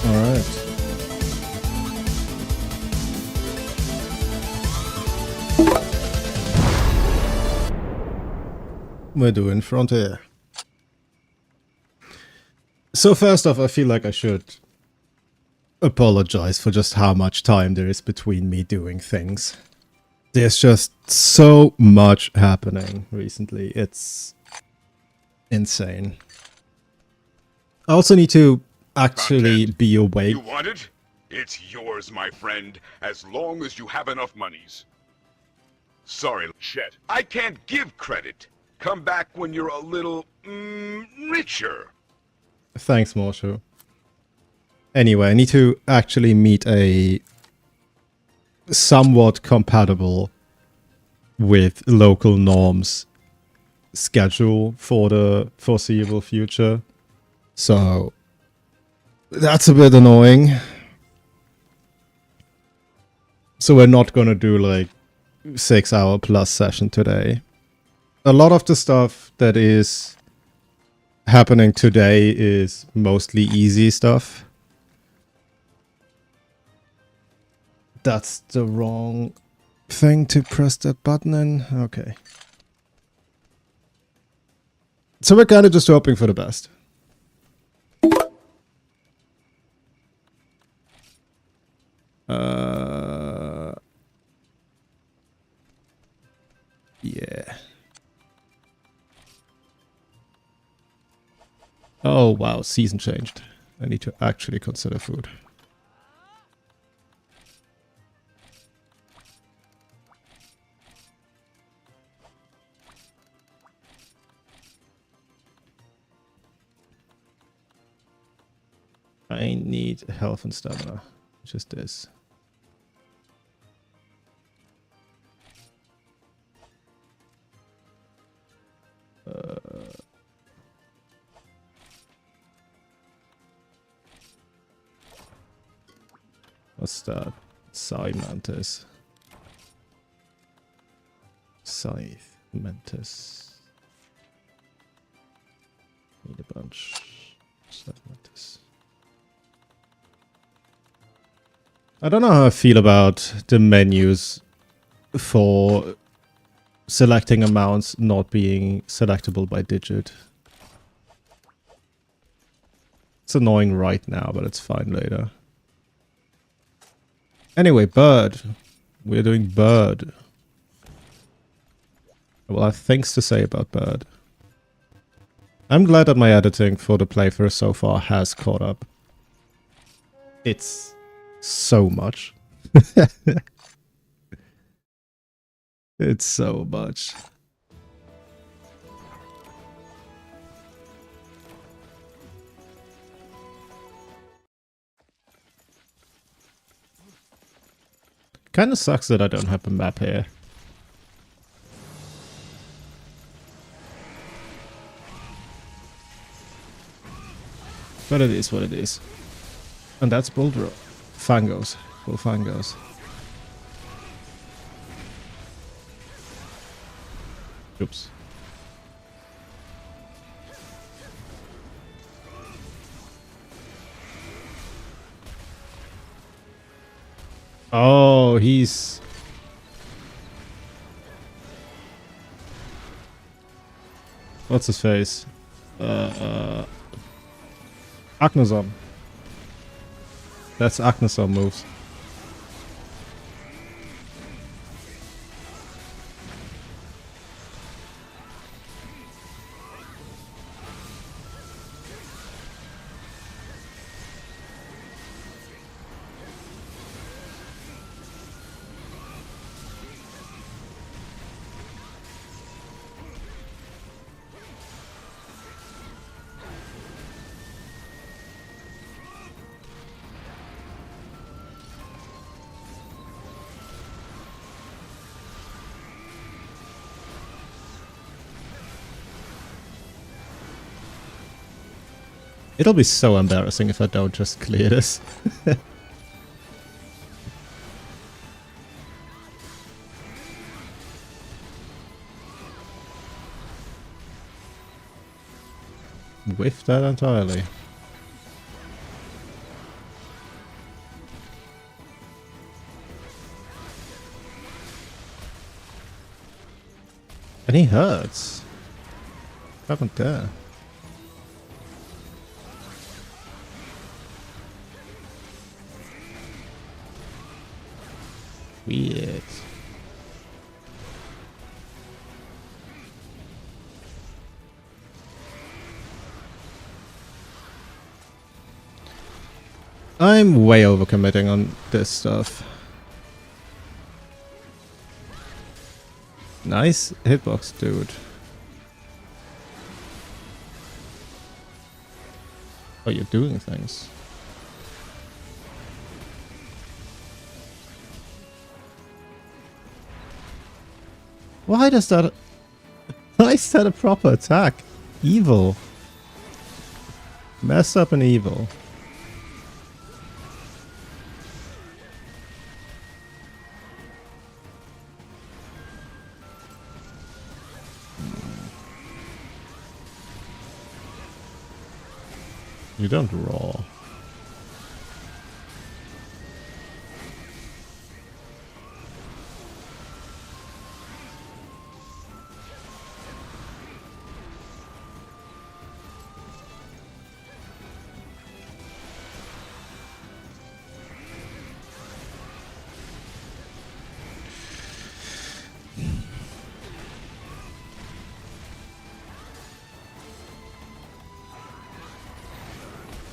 Alright. We're doing Frontier. So first off, I feel like I should apologize for just how much time there is between me doing things. There's just so much happening recently. It's insane. I also need to actually be awake. You want it? It's yours, my friend, as long as you have enough monies. Sorry, Chet. I can't give credit. Come back when you're a little, richer. Thanks, Morshu. Anyway, I need to actually meet a somewhat compatible with local norms schedule for the foreseeable future. So that's a bit annoying. So we're not gonna do like 6-hour plus session today. A lot of the stuff that is happening today is mostly easy stuff. That's the wrong thing to press that button in. Okay. So we're kind of just hoping for the best. Yeah. Oh, wow. Season changed. I need to actually consider food. I need health and stamina, which is this. What's that? Scythe Mantis. Scythe Mantis. Need a bunch. Scythe Mantis. I don't know how I feel about the menus for selecting amounts not being selectable by digit. It's annoying right now, but it's fine later. Anyway, bird. We're doing bird. Well, I have things to say about bird. I'm glad that my editing for the playthrough so far has caught up. It's so much. It's so much. Kinda sucks that I don't have a map here. But it is what it is. And that's Bulldro. Fangos. Full Fangos. Oops. Oh, he's... What's his face? Agnesom. That's Agnesom moves. It'll be so embarrassing if I don't just clear this. Whiffed that entirely. And he hurts. What happened there? Weird. I'm way overcommitting on this stuff. Nice hitbox, dude. Oh, you're doing things. Why does that... Why is that a proper attack? Evil. Mess up and evil. You don't roar.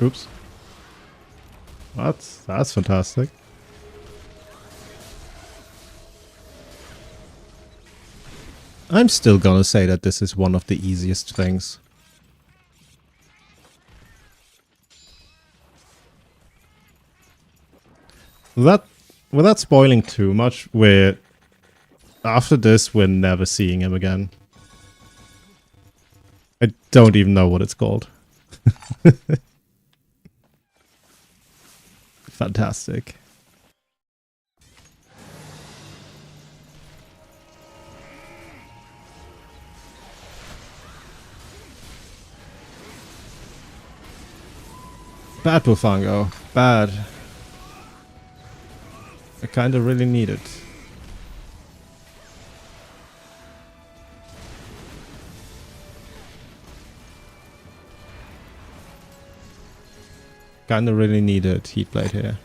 Oops. That's fantastic. I'm still gonna say that this is one of the easiest things. Without spoiling too much, after this we're never seeing him again. I don't even know what it's called. Fantastic. Bad Bufango. Bad. I kinda really need it. Kinda really need a heat blade here.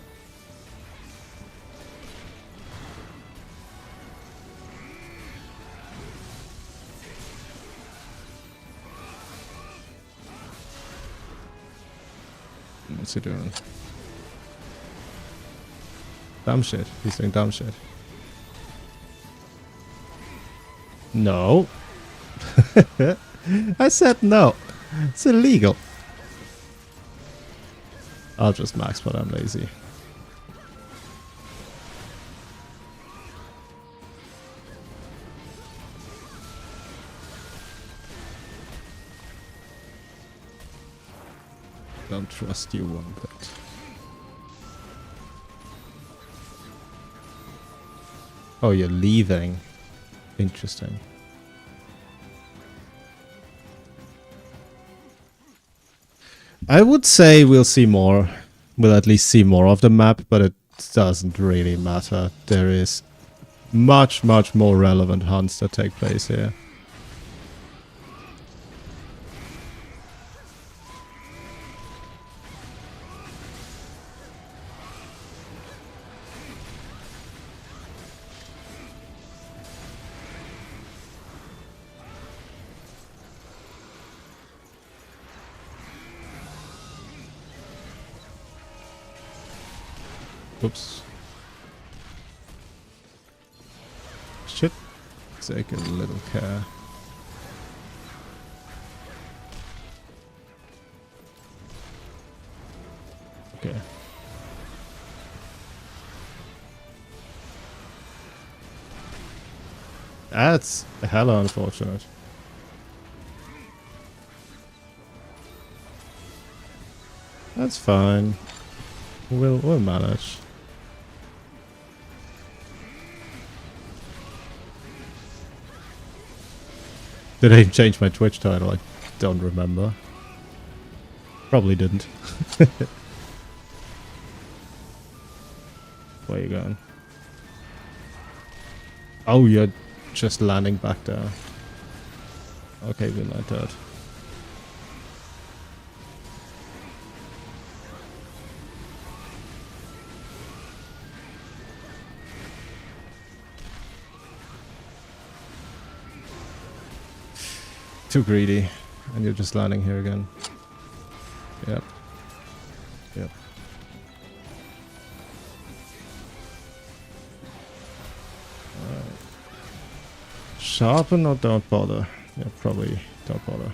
What's he doing? Dumb shit. He's doing dumb shit. No. I said no. It's illegal. I'll just max, but I'm lazy. Don't trust you one bit. Oh, you're leaving. Interesting. I would say we'll see more. We'll at least see more of the map, but it doesn't really matter. There is much, much more relevant hunts that take place here. Oops. Shit. Take a little care. Okay. That's hella unfortunate. That's fine. We'll manage. Did I change my Twitch title? I don't remember. Probably didn't. Where are you going? Oh, you're just landing back there. Okay, we're not dead. Too greedy. And you're just landing here again. Yep. Yep. Alright. Sharpen or don't bother? Yeah, probably don't bother.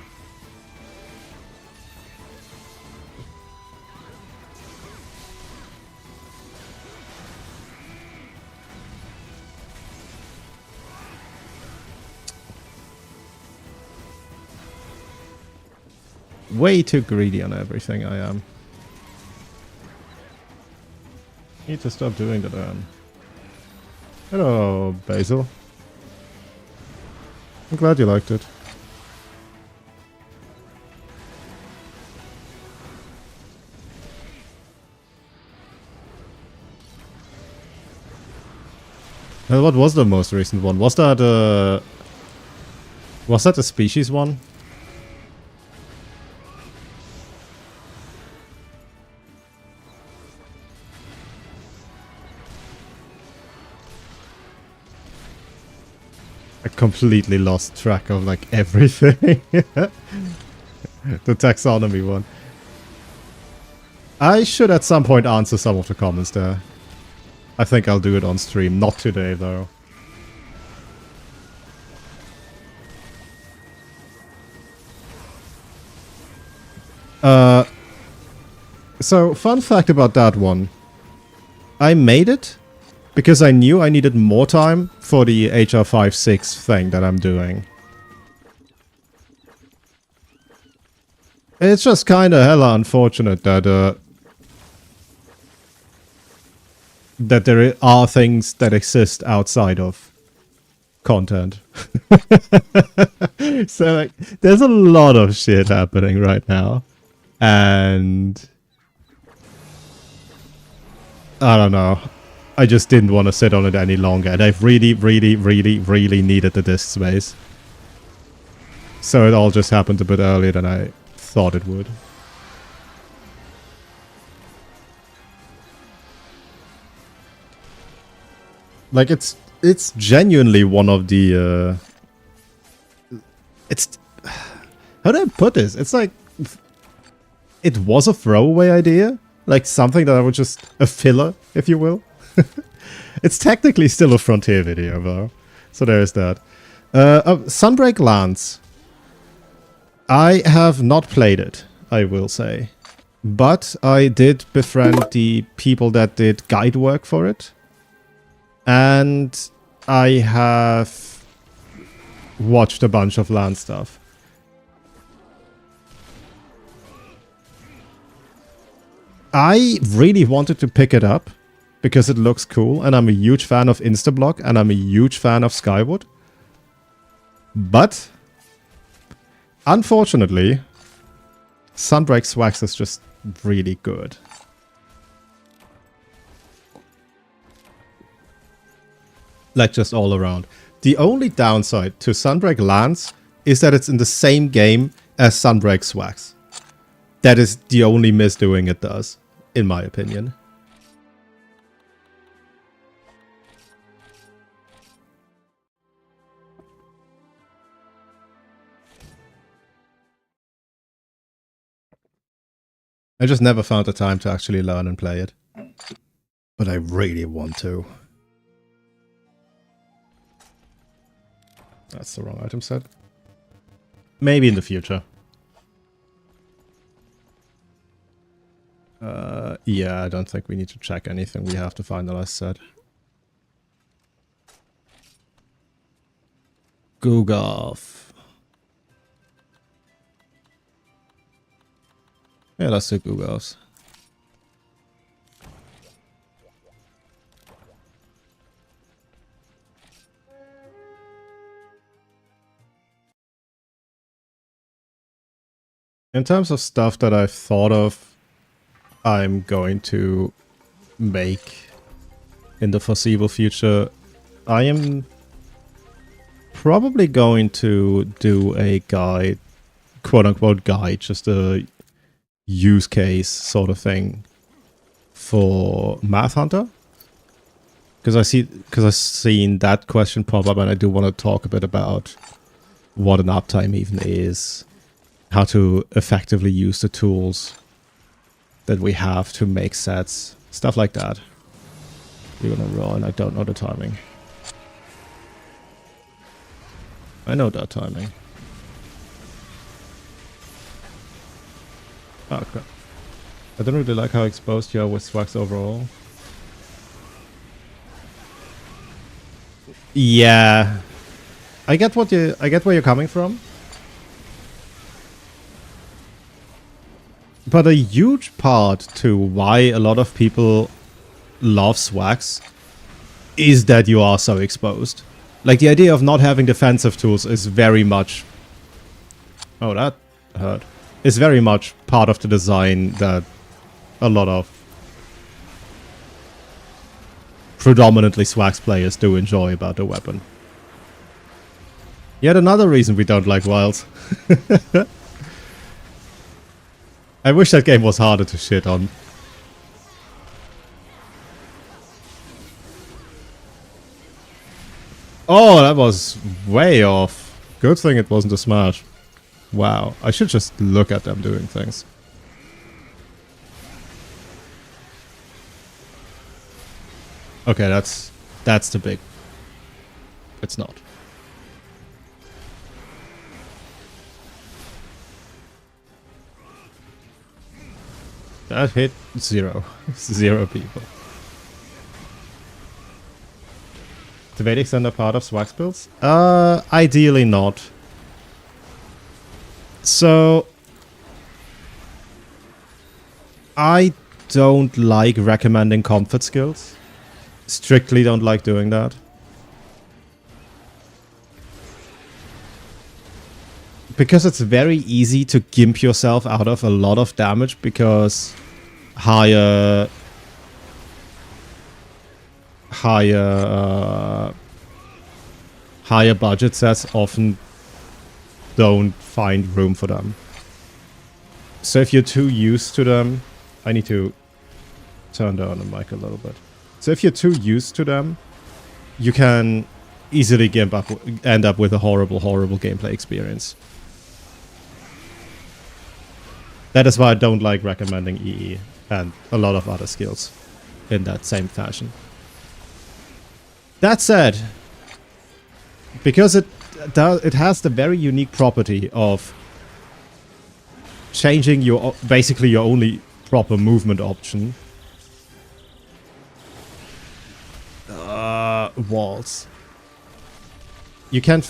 Way too greedy on everything I am. Need to stop doing that. Hello, Basil. I'm glad you liked it. What was the most recent one? Was that the species one? I completely lost track of like everything. The taxonomy one. I should at some point answer some of the comments there. I think I'll do it on stream. Not today though. So fun fact about that one. I made it because I knew I needed more time for the HR5 thing that I'm doing. It's just kinda hella unfortunate that that there are things that exist outside of content. So like, there's a lot of shit happening right now. And I don't know. I just didn't want to sit on it any longer. And I really needed the disk space. So it all just happened a bit earlier than I thought it would. Like, it's genuinely one of the, it's, how do I put this? It's like, it was a throwaway idea. Like, something that I would just, a filler, if you will. It's technically still a Frontier video, though. So there's that. Sunbreak Lands. I have not played it, I will say. But I did befriend the people that did guide work for it. And I have watched a bunch of land stuff. I really wanted to pick it up because it looks cool, and I'm a huge fan of Instablock, and I'm a huge fan of Skywood. But unfortunately, Sunbreak Swax is just really good. Like, just all around. The only downside to Sunbreak Lands is that it's in the same game as Sunbreak Swax. That is the only misdoing it does, in my opinion. I just never found the time to actually learn and play it. But I really want to. That's the wrong item set. Maybe in the future. Yeah, I don't think we need to check anything. We have to finalize set. Googolf. Yeah, let's do Googolfs. In terms of stuff that I've thought of, I'm going to make in the foreseeable future, I am probably going to do a guide, quote-unquote guide, just a use case sort of thing for Math Hunter. Because I've seen that question pop up, and I do want to talk a bit about what an uptime even is, how to effectively use the tools that we have to make sets, stuff like that. You're gonna roll, and I don't know the timing. I know that timing. Oh crap. I don't really like how exposed you are with swags overall. Yeah. I get where you're coming from. But a huge part to why a lot of people love swags is that you are so exposed. Like, the idea of not having defensive tools is very much... Oh, that hurt. Is very much part of the design that a lot of predominantly swags players do enjoy about the weapon. Yet another reason we don't like wilds. I wish that game was harder to shit on. Oh, that was way off. Good thing it wasn't a smash. Wow, I should just look at them doing things. Okay, that's the big... It's not. That hit 0. 0 people. The Vedic Extender part of Swags builds? Ideally not. So... I don't like recommending comfort skills. Strictly don't like doing that. Because it's very easy to gimp yourself out of a lot of damage, because higher budget sets often don't find room for them. So if you're too used to them... I need to turn down the mic a little bit. So if you're too used to them, you can easily end up with a horrible, horrible gameplay experience. That is why I don't like recommending EE and a lot of other skills in that same fashion. That said, because it has the very unique property of changing your basically your only proper movement option, walls. You can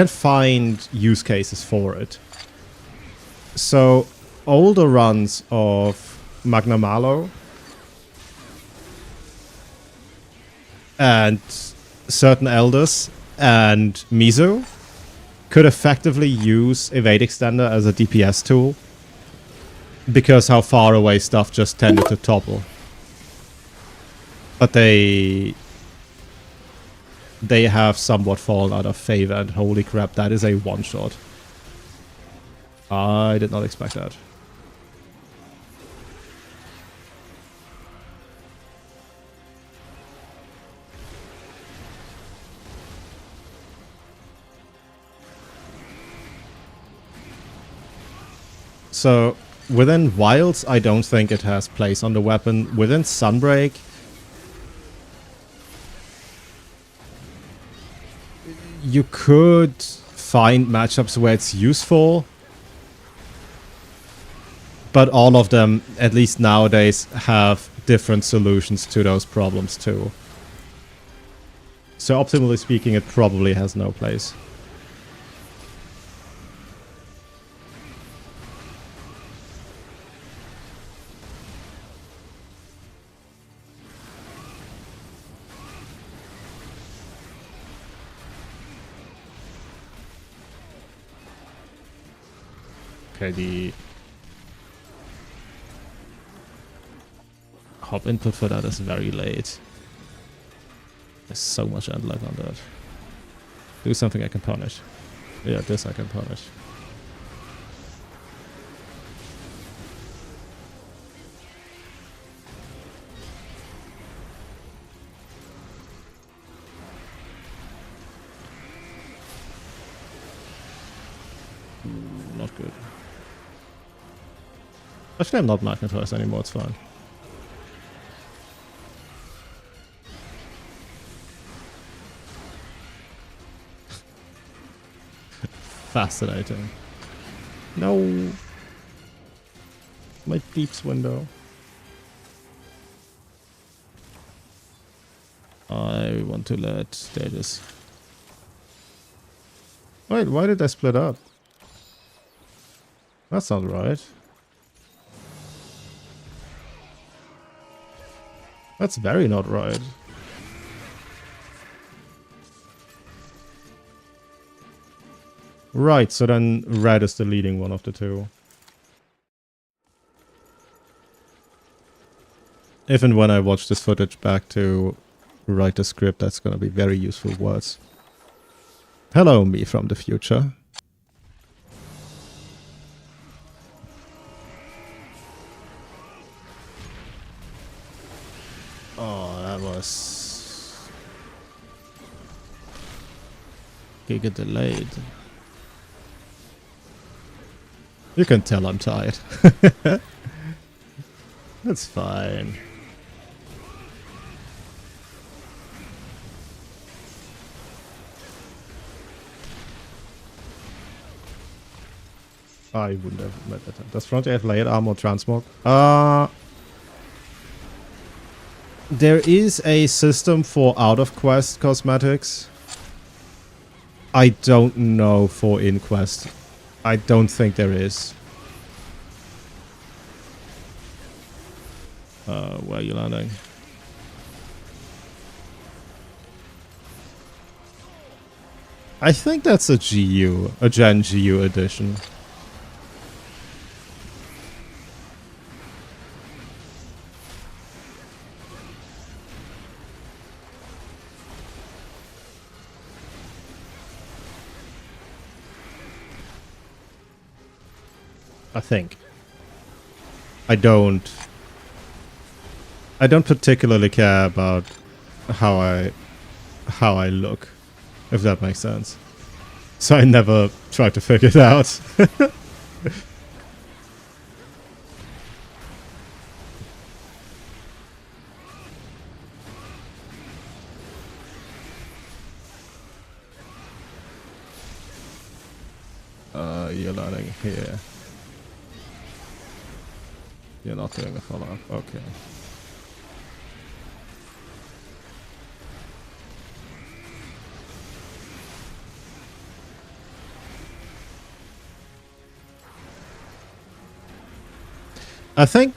find use cases for it. So older runs of Magna Malo and certain elders and Mizo could effectively use Evade Extender as a DPS tool, because how far away stuff just tended to topple. But they have somewhat fallen out of favor, and holy crap, that is a one-shot. I did not expect that. So, within Wilds, I don't think it has place on the weapon. Within Sunbreak, you could find matchups where it's useful, but all of them, at least nowadays, have different solutions to those problems too. So optimally speaking, it probably has no place. Okay, the input for that is very late. There's so much end lag on that. Do something I can punish. Yeah, this I can punish. Not good. Actually, I'm not magnetized anymore, it's fine. Fascinating. No! My deeps window. I want to let status. Wait, why did I split up? That's not right. That's very not right. Right, so then red is the leading one of the two. If and when I watch this footage back to write the script, that's gonna be very useful words. Hello, me from the future. Oh, that was giga delayed. You can tell I'm tired. That's fine. I wouldn't have met that. Does Frontier have layered armor or transmog? There is a system for out-of-quest cosmetics. I don't know for in-quest. I don't think there is. Where are you landing? I think that's a GU, a Gen GU edition. I think. I don't particularly care about how I look, if that makes sense. So I never try to figure it out. You're landing here. You're not doing a follow-up. Okay. I think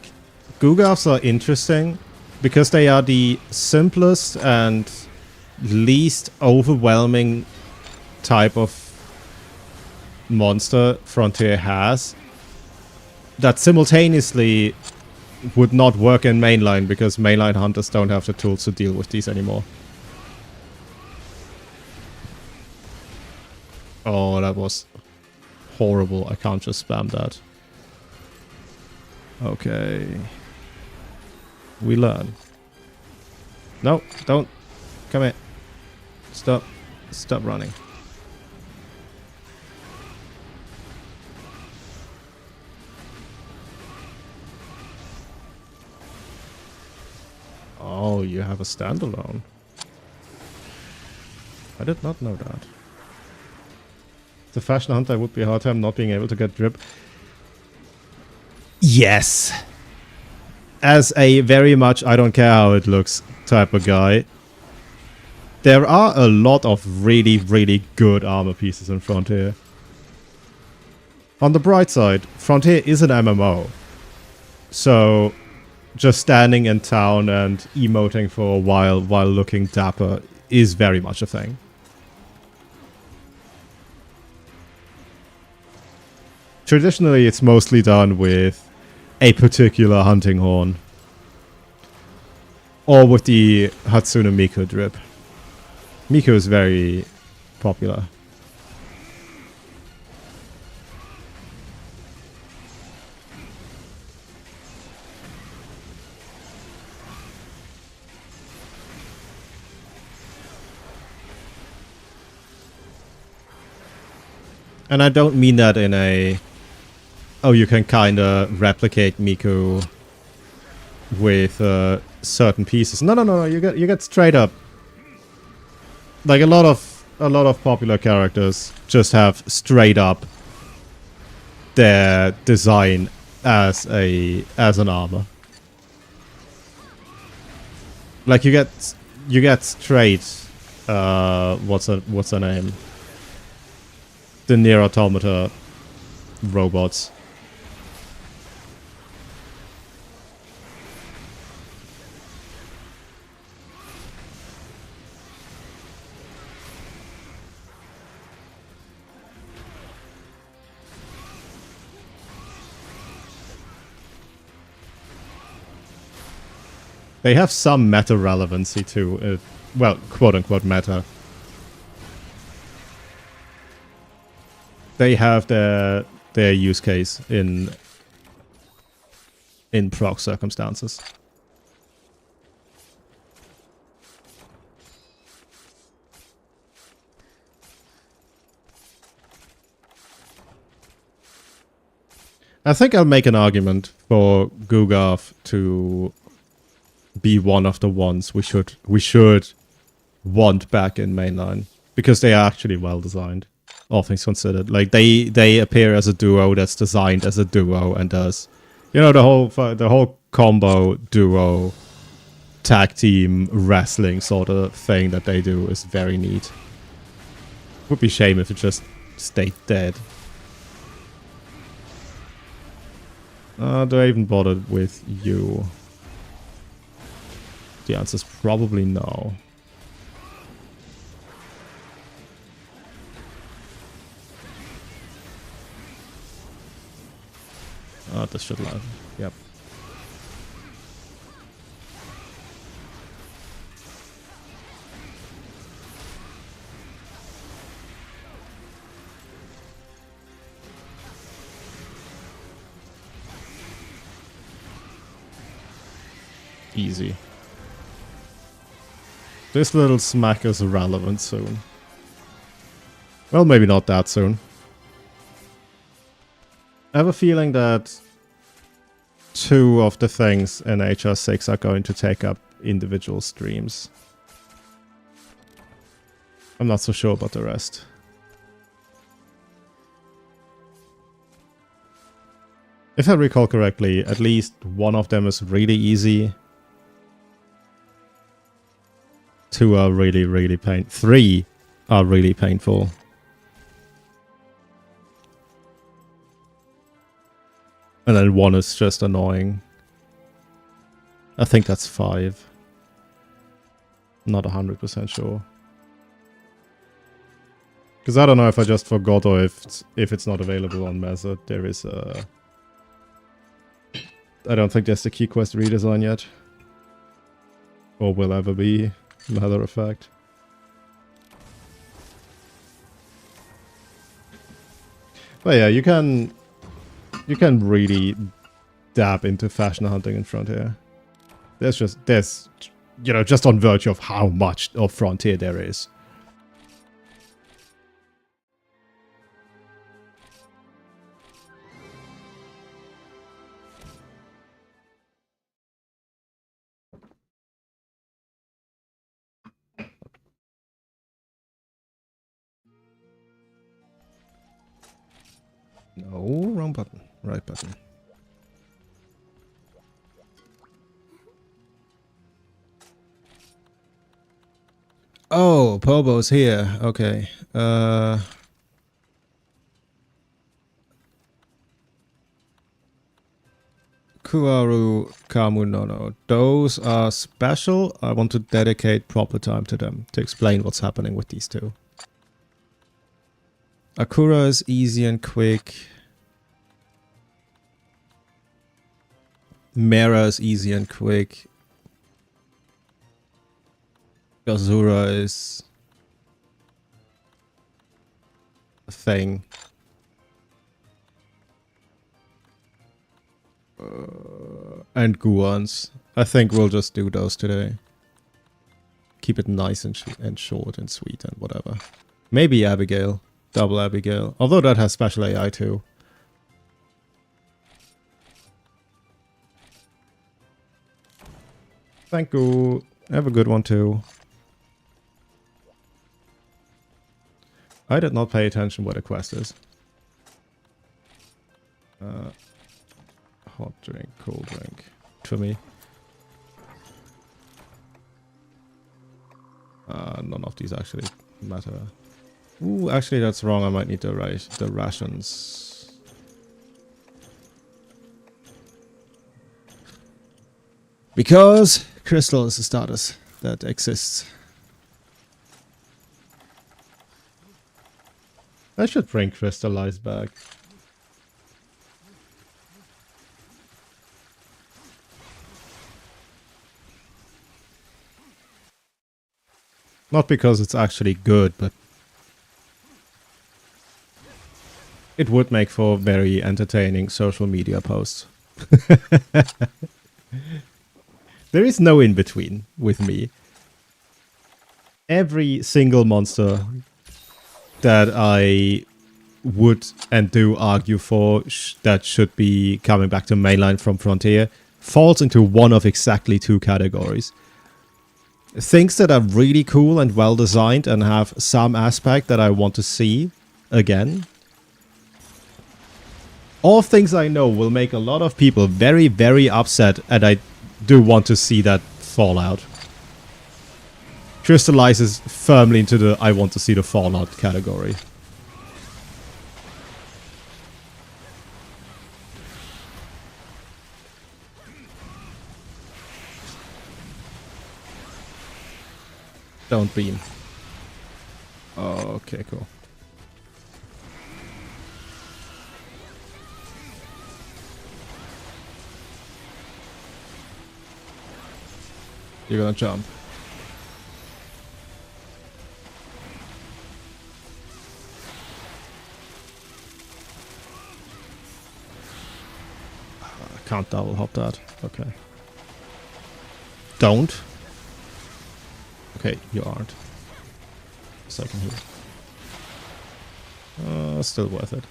Gugafs are interesting because they are the simplest and least overwhelming type of monster Frontier has that simultaneously would not work in mainline because mainline hunters don't have the tools to deal with these anymore. Oh, that was horrible. I can't just spam that. Okay. We learn. No, don't. Come here. Stop. Stop running. Oh, you have a standalone. I did not know that. The fashion hunter would be a hard time not being able to get drip. Yes. As a very much I don't care how it looks type of guy, there are a lot of really, really good armor pieces in Frontier. On the bright side, Frontier is an MMO. So just standing in town and emoting for a while looking dapper is very much a thing. Traditionally, it's mostly done with a particular hunting horn. Or with the Hatsune Miku drip. Miku is very popular. And I don't mean that in a, oh, you can kind of replicate Miku with certain pieces. No, no, no, no. You get straight up. Like a lot of popular characters just have straight up their design as an armor. Like you get straight. What's her name? The Nier Automata robots. They have some meta relevancy too. Well, quote unquote meta. They have their use case in proc circumstances. I think I'll make an argument for Gugarth to be one of the ones we should want back in mainline, because they are actually well designed, all things considered. Like they appear as a duo that's designed as a duo and does, you know, the whole combo duo tag team wrestling sort of thing that they do is very neat. Would be a shame if it just stayed dead. Do I even bother with you? The answer is probably no. Oh, this should land. Yep. Easy. This little smack is relevant soon. Well, maybe not that soon. I have a feeling that 2 of the things in HR6 are going to take up individual streams. I'm not so sure about the rest. If I recall correctly, at least one of them is really easy. 2 are really, really painful. 3 are really painful. And then 1 is just annoying. I think that's 5. Not 100% sure. Because I don't know if I just forgot or if it's not available on Mesa. There is a... I don't think there's the Keyquest redesign yet. Or will ever be, matter of fact. But yeah, you can really dab into fashion hunting in Frontier. There's you know, just on virtue of how much of Frontier there is. No, wrong button. Right button. Oh, Pobo's here. Okay. Kuaru Kamu Nono. Those are special. I want to dedicate proper time to them to explain what's happening with these 2. Akura is easy and quick. Mera is easy and quick. Gazura is thing. And Guans. I think we'll just do those today. Keep it nice and short and sweet and whatever. Maybe Abigail. Double Abigail. Although that has special AI too. Thank you. Have a good one too. I did not pay attention what the quest is. Hot drink, cold drink. For me. None of these actually matter. Ooh, actually that's wrong. I might need the rations. Because crystal is a status that exists. I should bring crystallized back. Not because it's actually good, but it would make for very entertaining social media posts. There is no in-between with me. Every single monster that I would and do argue for that should be coming back to mainline from Frontier falls into one of exactly two categories. Things that are really cool and well designed and have some aspect that I want to see again. All things I know will make a lot of people very, very upset, and I do want to see that fallout. Crystallizes firmly into the I want to see the fallout category. Don't beam. Okay, cool. You're gonna jump. I can't double hop that. Okay. Don't. Okay, you aren't. Second here. Still worth it.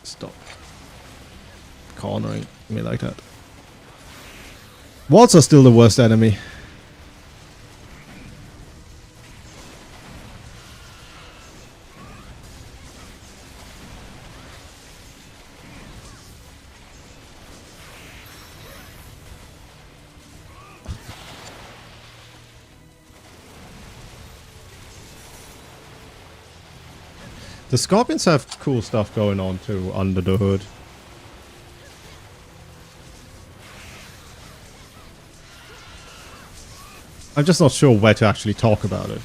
Stop cornering me like that. Walls are still the worst enemy. The Scorpions have cool stuff going on too under the hood. I'm just not sure where to actually talk about it.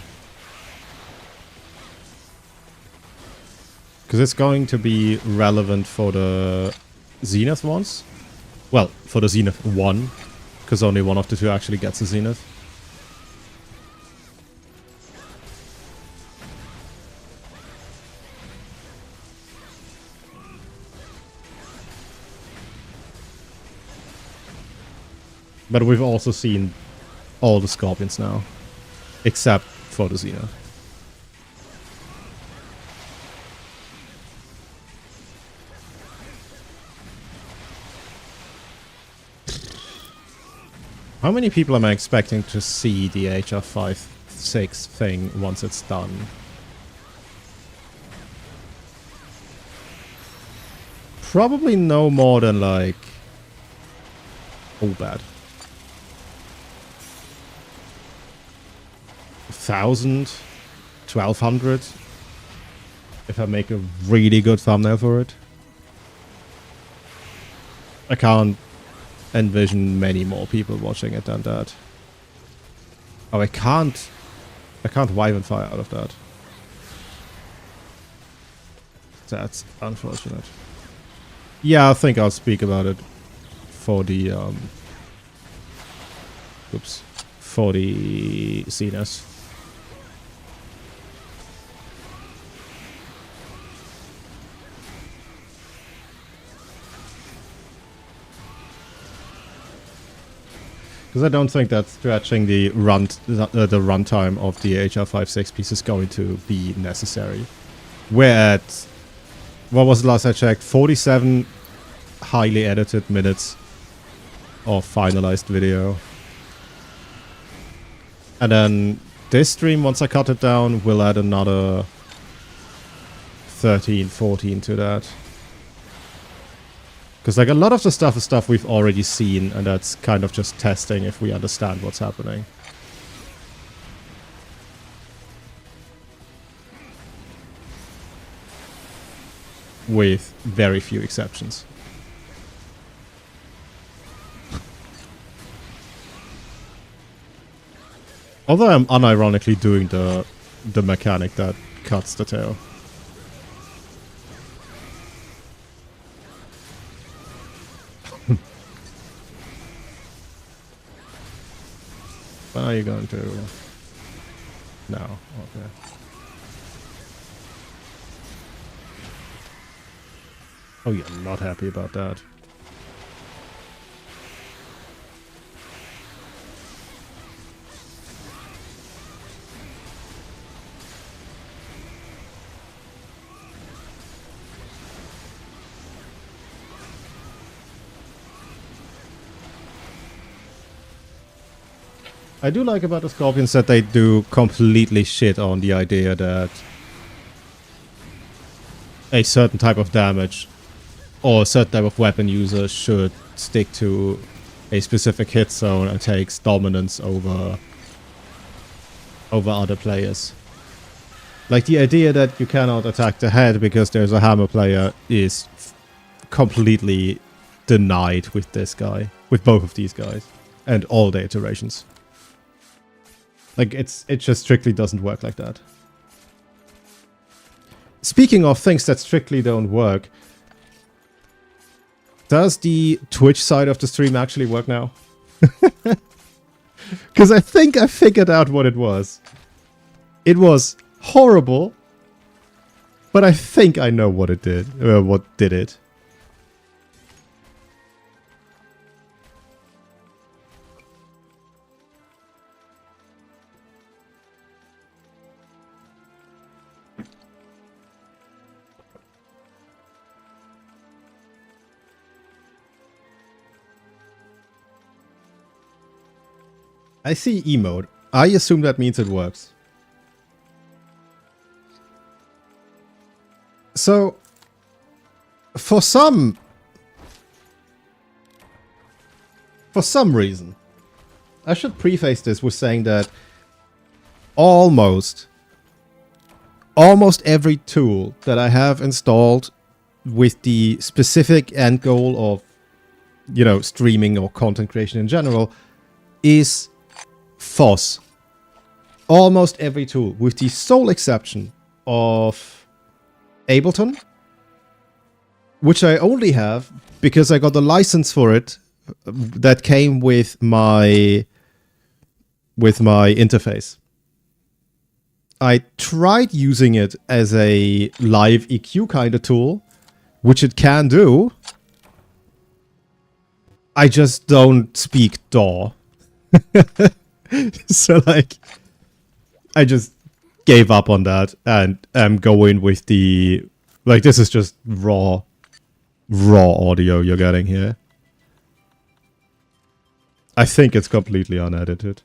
Because it's going to be relevant for the Zenith ones. Well, for the Zenith 1. Because only one of the two actually gets a Zenith. But we've also seen all the Scorpions now. Except for the Zenith. How many people am I expecting to see the HR5-6 thing once it's done? Probably no more than like... Oh, bad. 1,000, 1,200, if I make a really good thumbnail for it. I can't envision many more people watching it than that. Oh, I can't Wyvern fire out of that. That's unfortunate. Yeah, I think I'll speak about it for the for the Zenith. Because I don't think that stretching the runtime of the HR5 6-piece is going to be necessary. We're at, what was the last I checked? 47 highly edited minutes of finalized video. And then this stream, once I cut it down, will add another 13, 14 to that. Because like a lot of the stuff is stuff we've already seen, and that's kind of just testing if we understand what's happening. With very few exceptions. Although I'm unironically doing the mechanic that cuts the tail. Are you going to? No. Okay. Oh, you're not happy about that. I do like about the Scorpions that they do completely shit on the idea that a certain type of damage or a certain type of weapon user should stick to a specific hit zone and takes dominance over other players. Like the idea that you cannot attack the head because there's a hammer player is completely denied with this guy, with both of these guys, and all the iterations. Like, it just strictly doesn't work like that. Speaking of things that strictly don't work, does the Twitch side of the stream actually work now? Because I think I figured out what it was. It was horrible, but I think I know what it did. What did it. I see emote. I assume that means it works. So, for some reason, I should preface this with saying that almost every tool that I have installed with the specific end goal of, you know, streaming or content creation in general is FOSS. Almost every tool, with the sole exception of Ableton, which I only have because I got the license for it that came with my interface. I tried using it as a live EQ kind of tool, which it can do. I just don't speak DAW. So, like, I just gave up on that and am going with the... Like, this is just raw audio you're getting here. I think it's completely unedited.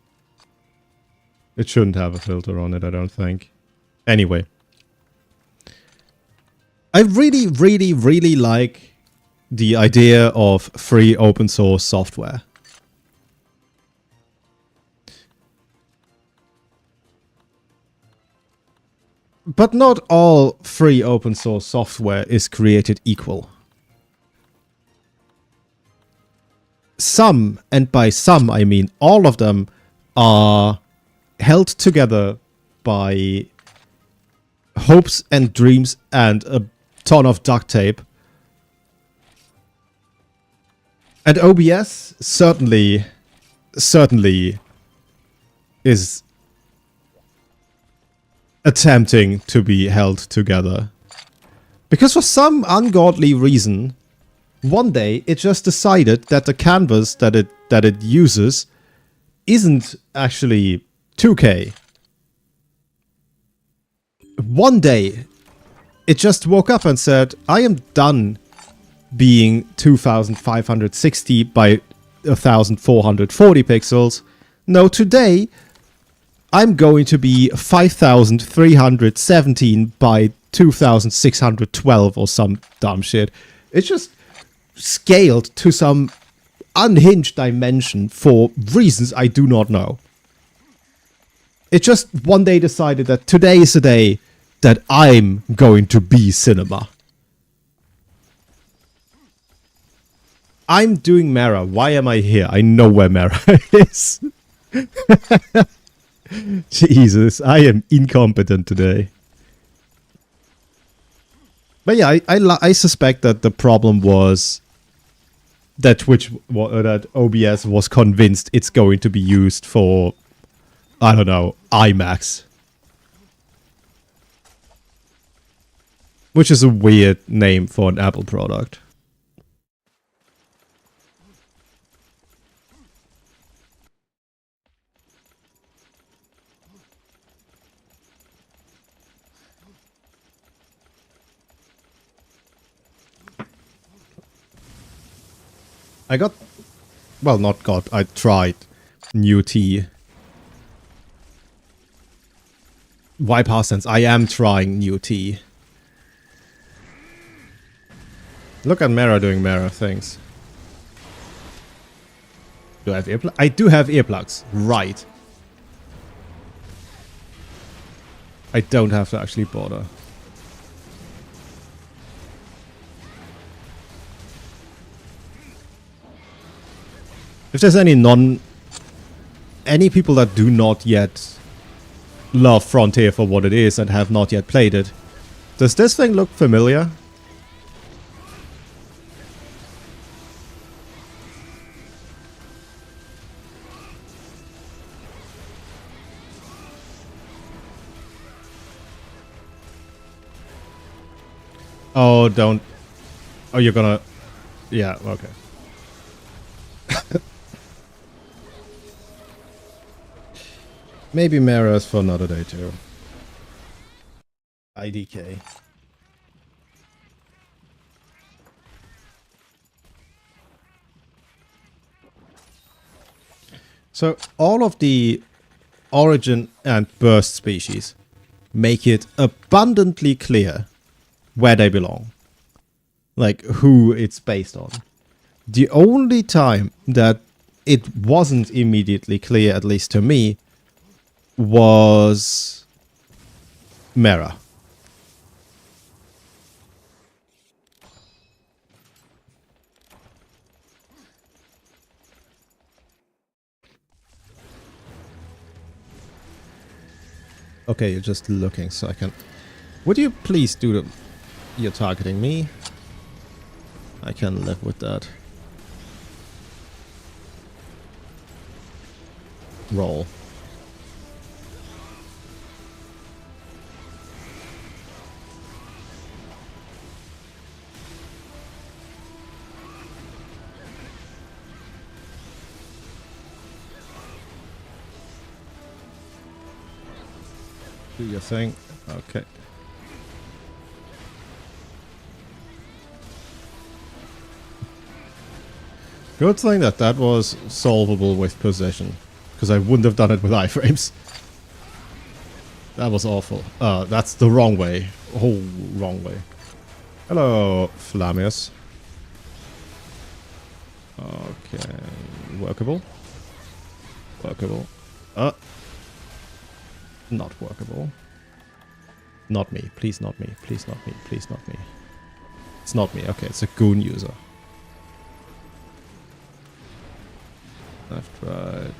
It shouldn't have a filter on it, I don't think. Anyway. I really, really, really like the idea of free open source software. But not all free open source software is created equal. Some, and by some I mean all of them, are held together by hopes and dreams and a ton of duct tape. And OBS certainly is attempting to be held together. Because for some ungodly reason, one day it just decided that the canvas that it uses isn't actually 2K. One day, it just woke up and said, I am done being 2560 by 1440 pixels. No, today, I'm going to be 5317 by 2612 or some dumb shit. It's just scaled to some unhinged dimension for reasons I do not know. It just one day decided that today is the day that I'm going to be cinema. I'm doing Mara. Why am I here? I know where Mara is. Jesus, I am incompetent today. But yeah, I suspect that the problem was that that OBS was convinced it's going to be used for, I don't know, IMAX. Which is a weird name for an Apple product. I got, well, not got, I tried new tea. Why past tense? I am trying new tea. Look at Mara doing Mara things. Do I have earplugs? I do have earplugs. Right. I don't have to actually bother. If there's any people that do not yet love Frontier for what it is and have not yet played it, does this thing look familiar? Oh, don't. Oh, you're gonna. Yeah, okay. Maybe Mara's for another day too. IDK. So all of the origin and burst species make it abundantly clear where they belong. Like who it's based on. The only time that it wasn't immediately clear, at least to me, was Mara. Okay, you're just looking, so I can... Would you please do the... You're targeting me? I can live with that. Roll. Do your thing. Okay. Good thing that that was solvable with precision, because I wouldn't have done it with iframes. That was awful. That's the wrong way. Oh, wrong way. Hello, Flamius. Okay. Workable. Workable. Not workable. Not me. Please not me. Please not me. Please not me. It's not me. Okay, it's a goon user. Left, right.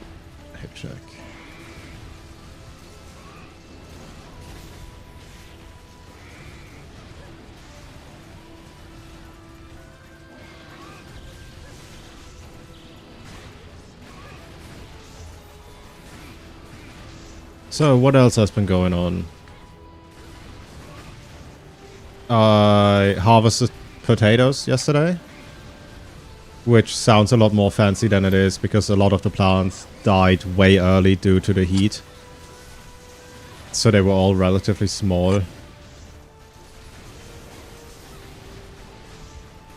Hip check. So, what else has been going on? I harvested potatoes yesterday. which sounds a lot more fancy than it is because a lot of the plants died way early due to the heat. So they were all relatively small.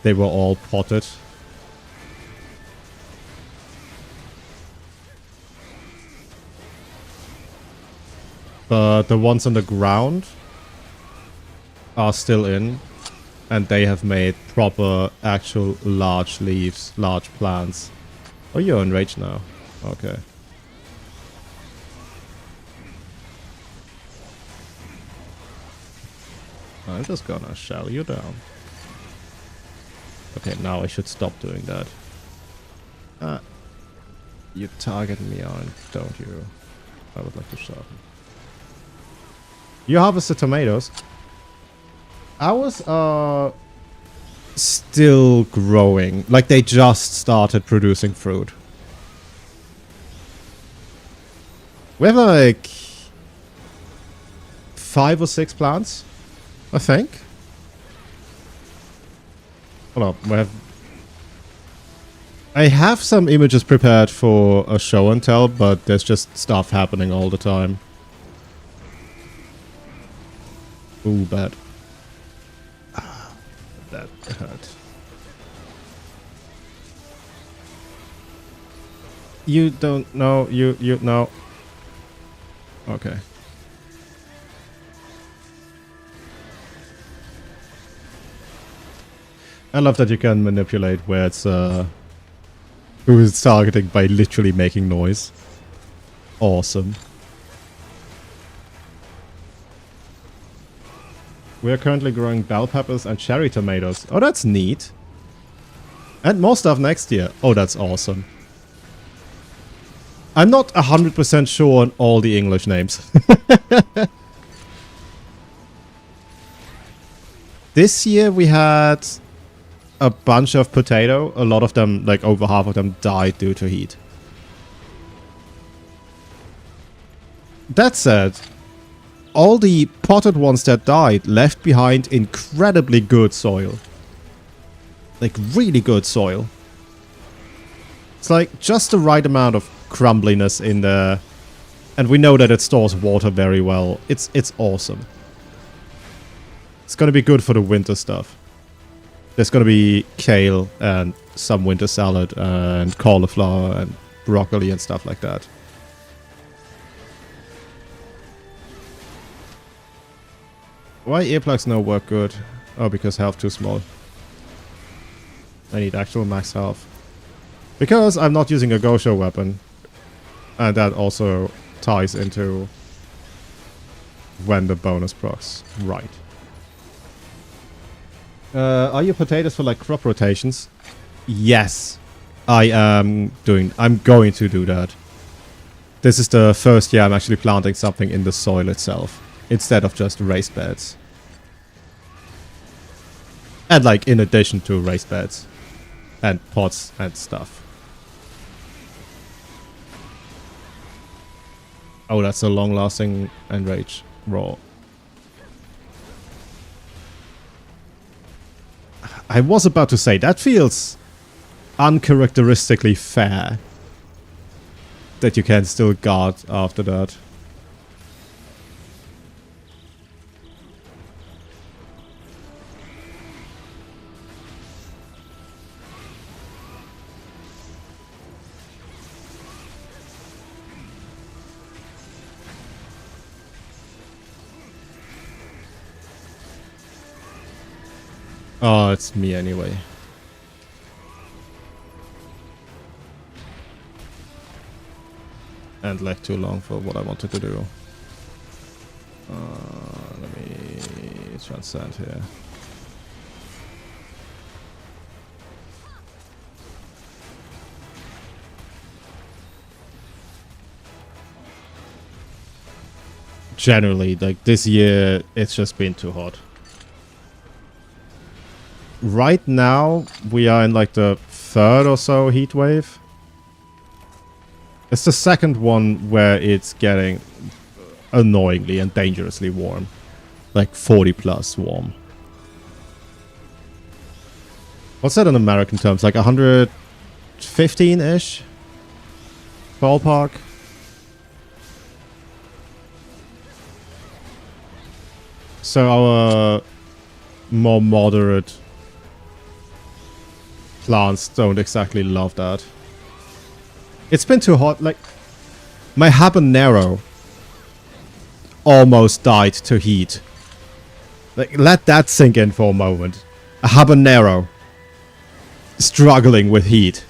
They were all potted. But the ones on the ground are still in. And they have made proper, actual large leaves, large plants. Oh, you're enraged now. Okay. I'm just gonna shell you down. Okay, now I should stop doing that. You target me on, don't you? I would like to sharpen. You harvested tomatoes. Ours are still growing. Like, they just started producing fruit. We have like 5 or 6 plants, I think. Hold on, I have some images prepared for a show and tell, but there's just stuff happening all the time. Ooh, bad. That hurt. You don't know. You know. Okay. I love that you can manipulate where it's who is targeting by literally making noise. Awesome. We are currently growing bell peppers and cherry tomatoes. Oh, that's neat. And more stuff next year. Oh, that's awesome. I'm not 100% sure on all the English names. This year we had a bunch of potato. A lot of them, like over half of them, died due to heat. That said, all the potted ones that died left behind incredibly good soil. Like, really good soil. It's like just the right amount of crumbliness in there. And we know that it stores water very well. It's awesome. It's gonna be good for the winter stuff. There's gonna be kale and some winter salad and cauliflower and broccoli and stuff like that. Why earplugs no work good? Oh, because health too small. I need actual max health. Because I'm not using a Gosho weapon. And that also ties into when the bonus procs. Right. Are your potatoes for like crop rotations? Yes. I'm going to do that. This is the first year I'm actually planting something in the soil itself. Instead of just raised beds. And like in addition to raised beds. And pots and stuff. Oh, that's a long-lasting enrage raw. I was about to say, that feels uncharacteristically fair. That you can still guard after that. Oh, it's me anyway. And like too long for what I wanted to do. Let me transcend here. Generally, like this year, it's just been too hot. Right now, we are in like the 3rd or so heat wave. It's the 2nd one where it's getting annoyingly and dangerously warm. Like 40 plus warm. What's that in American terms? Like 115-ish? Ballpark? So our more moderate plants don't exactly love that. It's been too hot. Like, my habanero almost died to heat. Like, let that sink in for a moment. A habanero struggling with heat.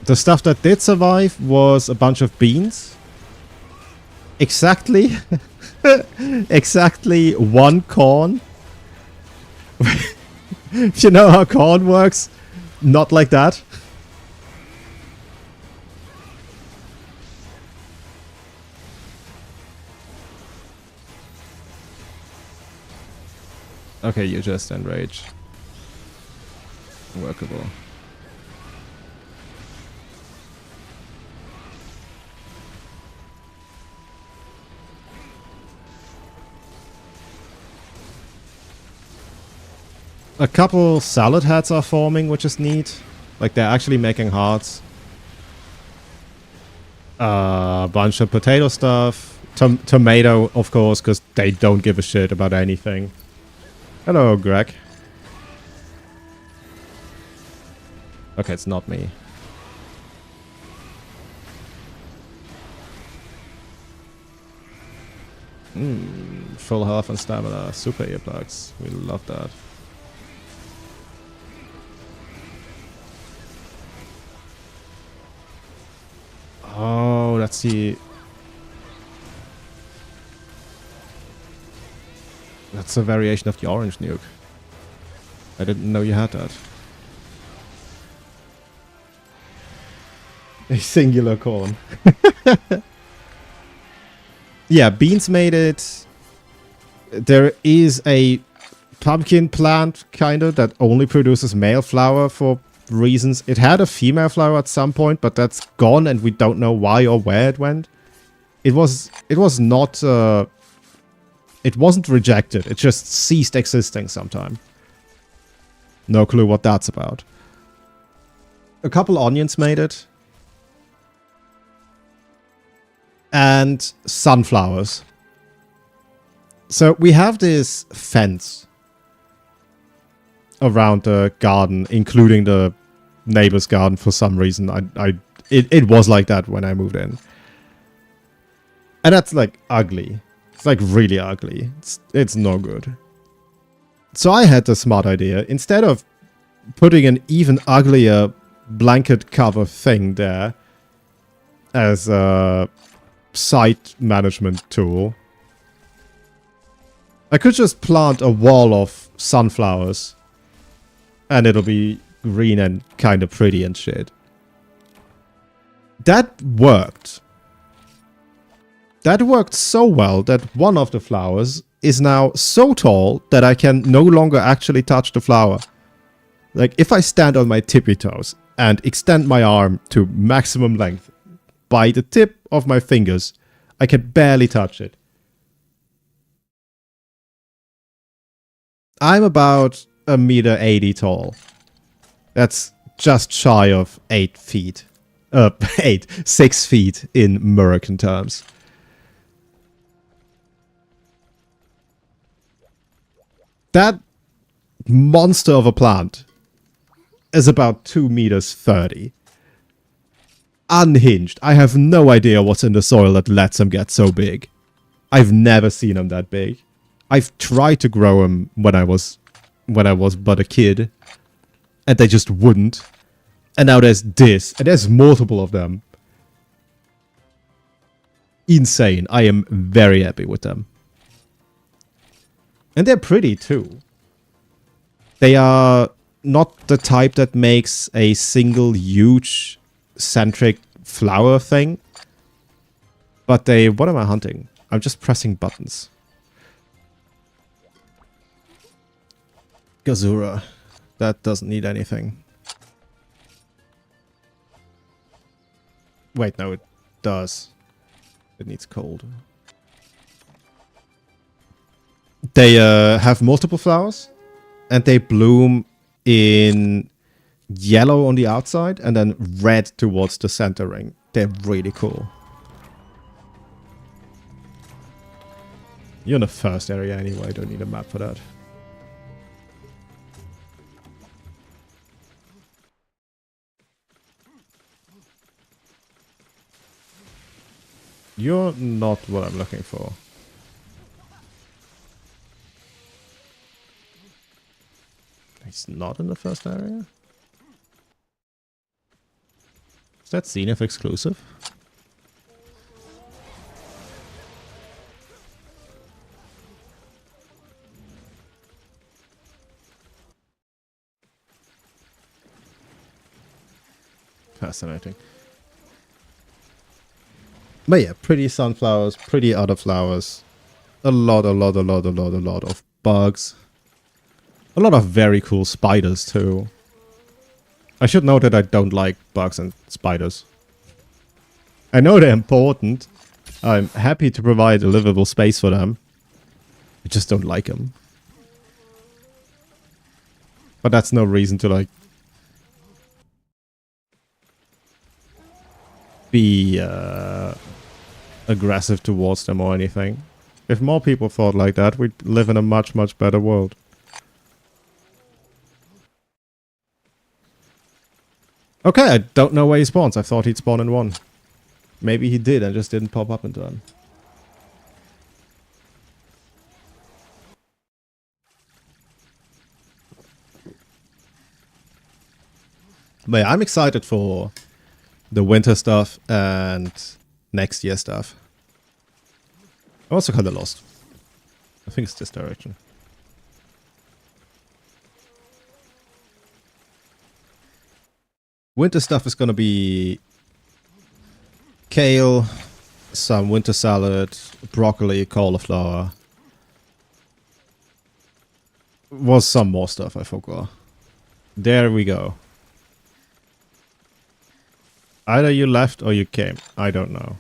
The stuff that did survive was a bunch of beans. Exactly. Exactly one corn. If you know how corn works, not like that. Okay, you just enrage. Workable. A couple salad heads are forming, which is neat. Like, they're actually making hearts. A bunch of potato stuff. Tomato, of course, because they don't give a shit about anything. Hello, Greg. Okay, it's not me. Full health and stamina. Super earplugs. We love that. Oh, that's the... That's a variation of the orange nuke. I didn't know you had that. A singular corn. Yeah, beans made it. There is a pumpkin plant, kind of, that only produces male flower for reasons. It had a female flower at some point, but that's gone and we don't know why or where it went. It was not... it wasn't rejected. It just ceased existing sometime. No clue what that's about. A couple onions made it. And sunflowers. So we have this fence around the garden, including the neighbor's garden for some reason. It was like that when I moved in. And that's like ugly. It's like really ugly. It's no good. So I had the smart idea. Instead of putting an even uglier blanket cover thing there as a site management tool, I could just plant a wall of sunflowers and it'll be green and kind of pretty and shit. That worked. That worked so well that one of the flowers is now so tall that I can no longer actually touch the flower. Like, if I stand on my tippy toes and extend my arm to maximum length by the tip of my fingers, I can barely touch it. I'm about 1.80 meters tall. That's just shy of 8 feet. 6 feet in American terms. That monster of a plant is about 2.30 meters. Unhinged. I have no idea what's in the soil that lets them get so big. I've never seen them that big. I've tried to grow them when I was but a kid, and they just wouldn't. And now there's this, and there's multiple of them. Insane. I am very happy with them. And they're pretty too. They are not the type that makes a single huge centric flower thing. But they... What am I hunting? I'm just pressing buttons. Gazura. That doesn't need anything. Wait, no, it does. It needs cold. They have multiple flowers, and they bloom in yellow on the outside and then red towards the center ring. They're really cool. You're in the first area anyway, don't need a map for that. You're not what I'm looking for. He's not in the first area? Is that Zenith exclusive? Fascinating. But yeah, pretty sunflowers, pretty other flowers. A lot of bugs. A lot of very cool spiders too. I should note that I don't like bugs and spiders. I know they're important. I'm happy to provide a livable space for them. I just don't like them. But that's no reason to like be aggressive towards them or anything. If more people thought like that, we'd live in a much better world. Okay, I don't know where he spawns. I thought he'd spawn in one. Maybe he did and just didn't pop up in time. But yeah, I'm excited for the winter stuff and next year stuff. I'm also kind of lost. I think it's this direction. Winter stuff is gonna be kale, some winter salad, broccoli, cauliflower. Was some more stuff, I forgot. There we go. Either you left or you came. I don't know.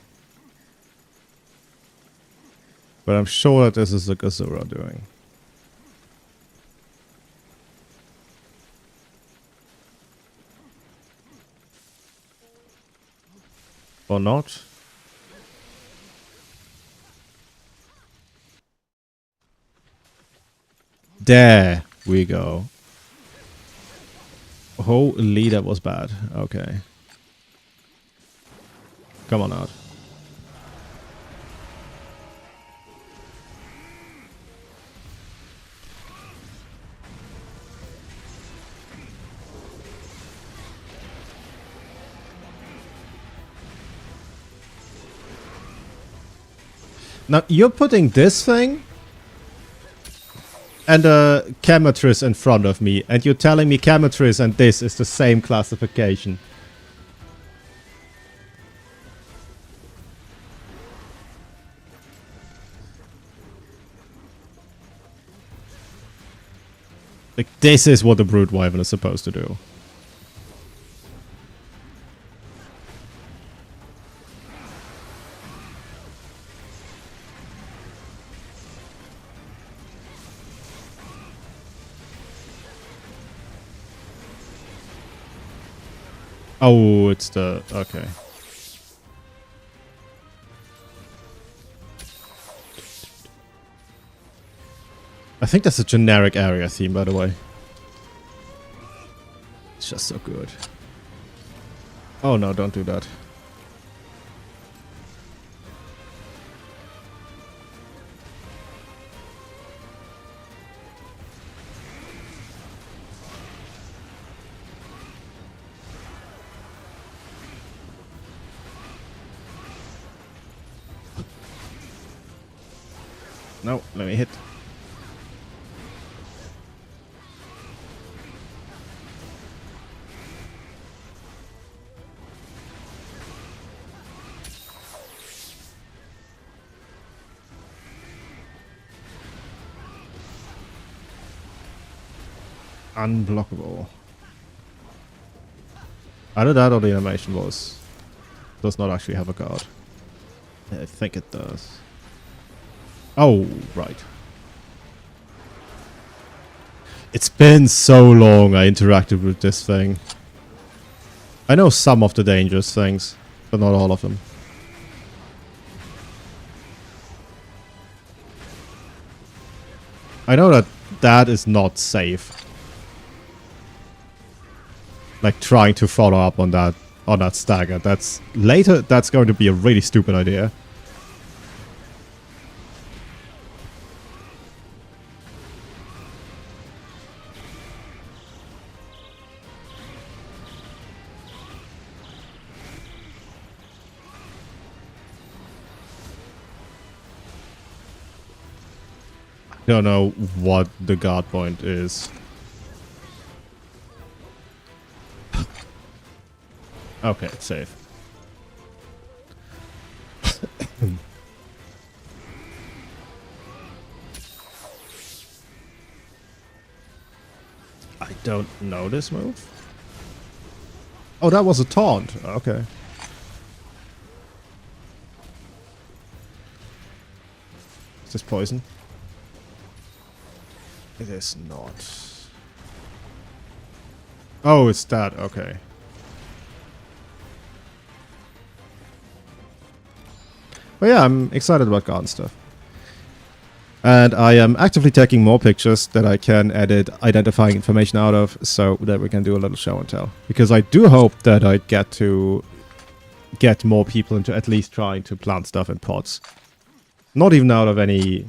But I'm sure that this is the Gazura doing. Or not. There we go. Holy, that was bad. Okay. Come on out. Now, you're putting this thing and a Chematris in front of me, and you're telling me Chematris and this is the same classification. Like, this is what the Brood Wyvern is supposed to do. Oh, it's the... okay. I think that's a generic area theme, by the way. It's just so good. Oh no, don't do that. No, let me hit. Unblockable. Either that or the animation does not actually have a guard. I think it does. Oh, right. It's been so long I interacted with this thing. I know some of the dangerous things, but not all of them. I know that that is not safe. Like trying to follow up on that stagger. That's later that's going to be a really stupid idea. I don't know what the guard point is. Okay, it's safe. I don't know this move. Oh, that was a taunt. Okay. Is this poison? It is not. Oh, it's that. Okay. But yeah, I'm excited about garden stuff. And I am actively taking more pictures that I can edit identifying information out of so that we can do a little show and tell. Because I do hope that I get to get more people into at least trying to plant stuff in pots. Not even out of any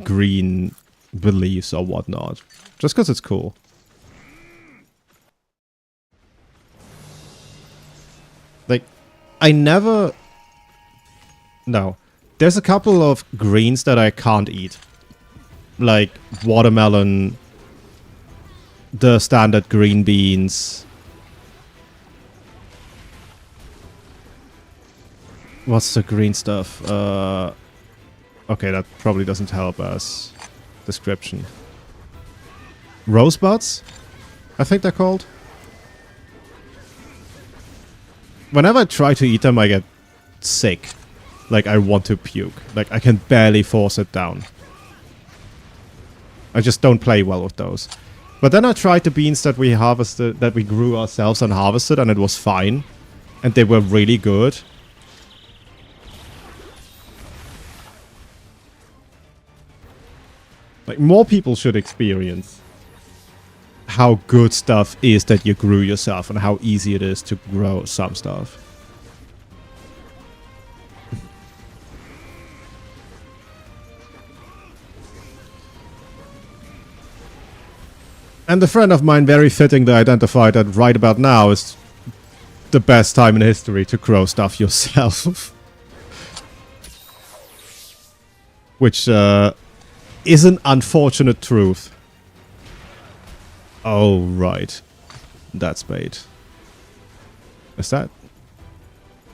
green beliefs or whatnot. Just because it's cool. Like, I never... No. There's a couple of greens that I can't eat. Like watermelon, the standard green beans. What's the green stuff? Okay, that probably doesn't help us. Description. Rosebuds? I think they're called. Whenever I try to eat them, I get sick. Like, I want to puke. Like, I can barely force it down. I just don't play well with those. But then I tried the beans that we harvested, that we grew ourselves and harvested, and it was fine. And they were really good. Like, more people should experience how good stuff is that you grew yourself and how easy it is to grow some stuff. And a friend of mine very fittingly identified that right about now is the best time in history to grow stuff yourself. Which is an unfortunate truth. Oh, right. That's bait. Is that...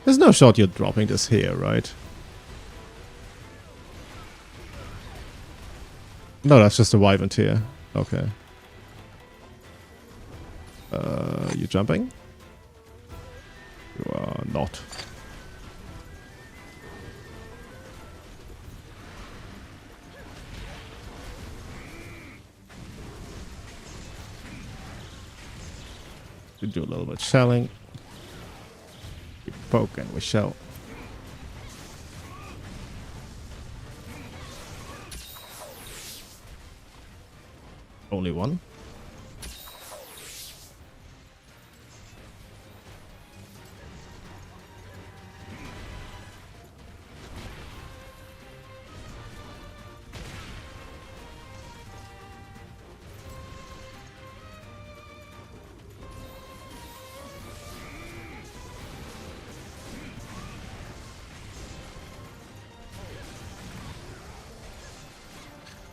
There's no shot you're dropping this here, right? No, that's just a wyvern tier. Okay. You jumping? You are not. We do a little bit of shelling. Keep poking with shell. Only one.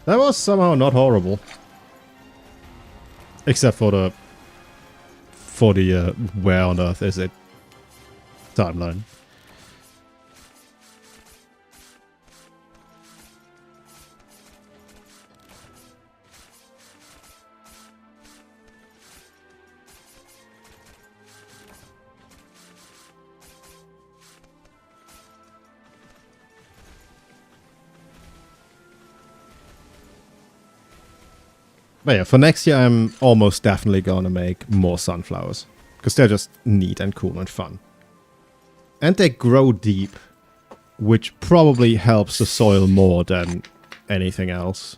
That was somehow not horrible. Except for the where on earth is it timeline. But yeah, for next year, I'm almost definitely gonna make more sunflowers. Because they're just neat and cool and fun. And they grow deep, which probably helps the soil more than anything else.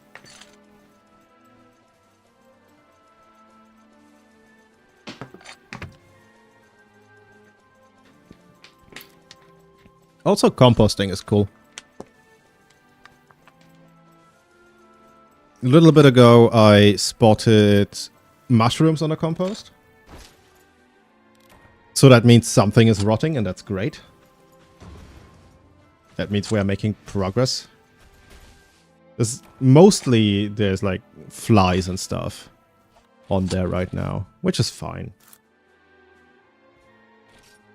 Also, composting is cool. A little bit ago, I spotted mushrooms on the compost. So that means something is rotting, and that's great. That means we are making progress. Mostly, there's like flies and stuff on there right now, which is fine.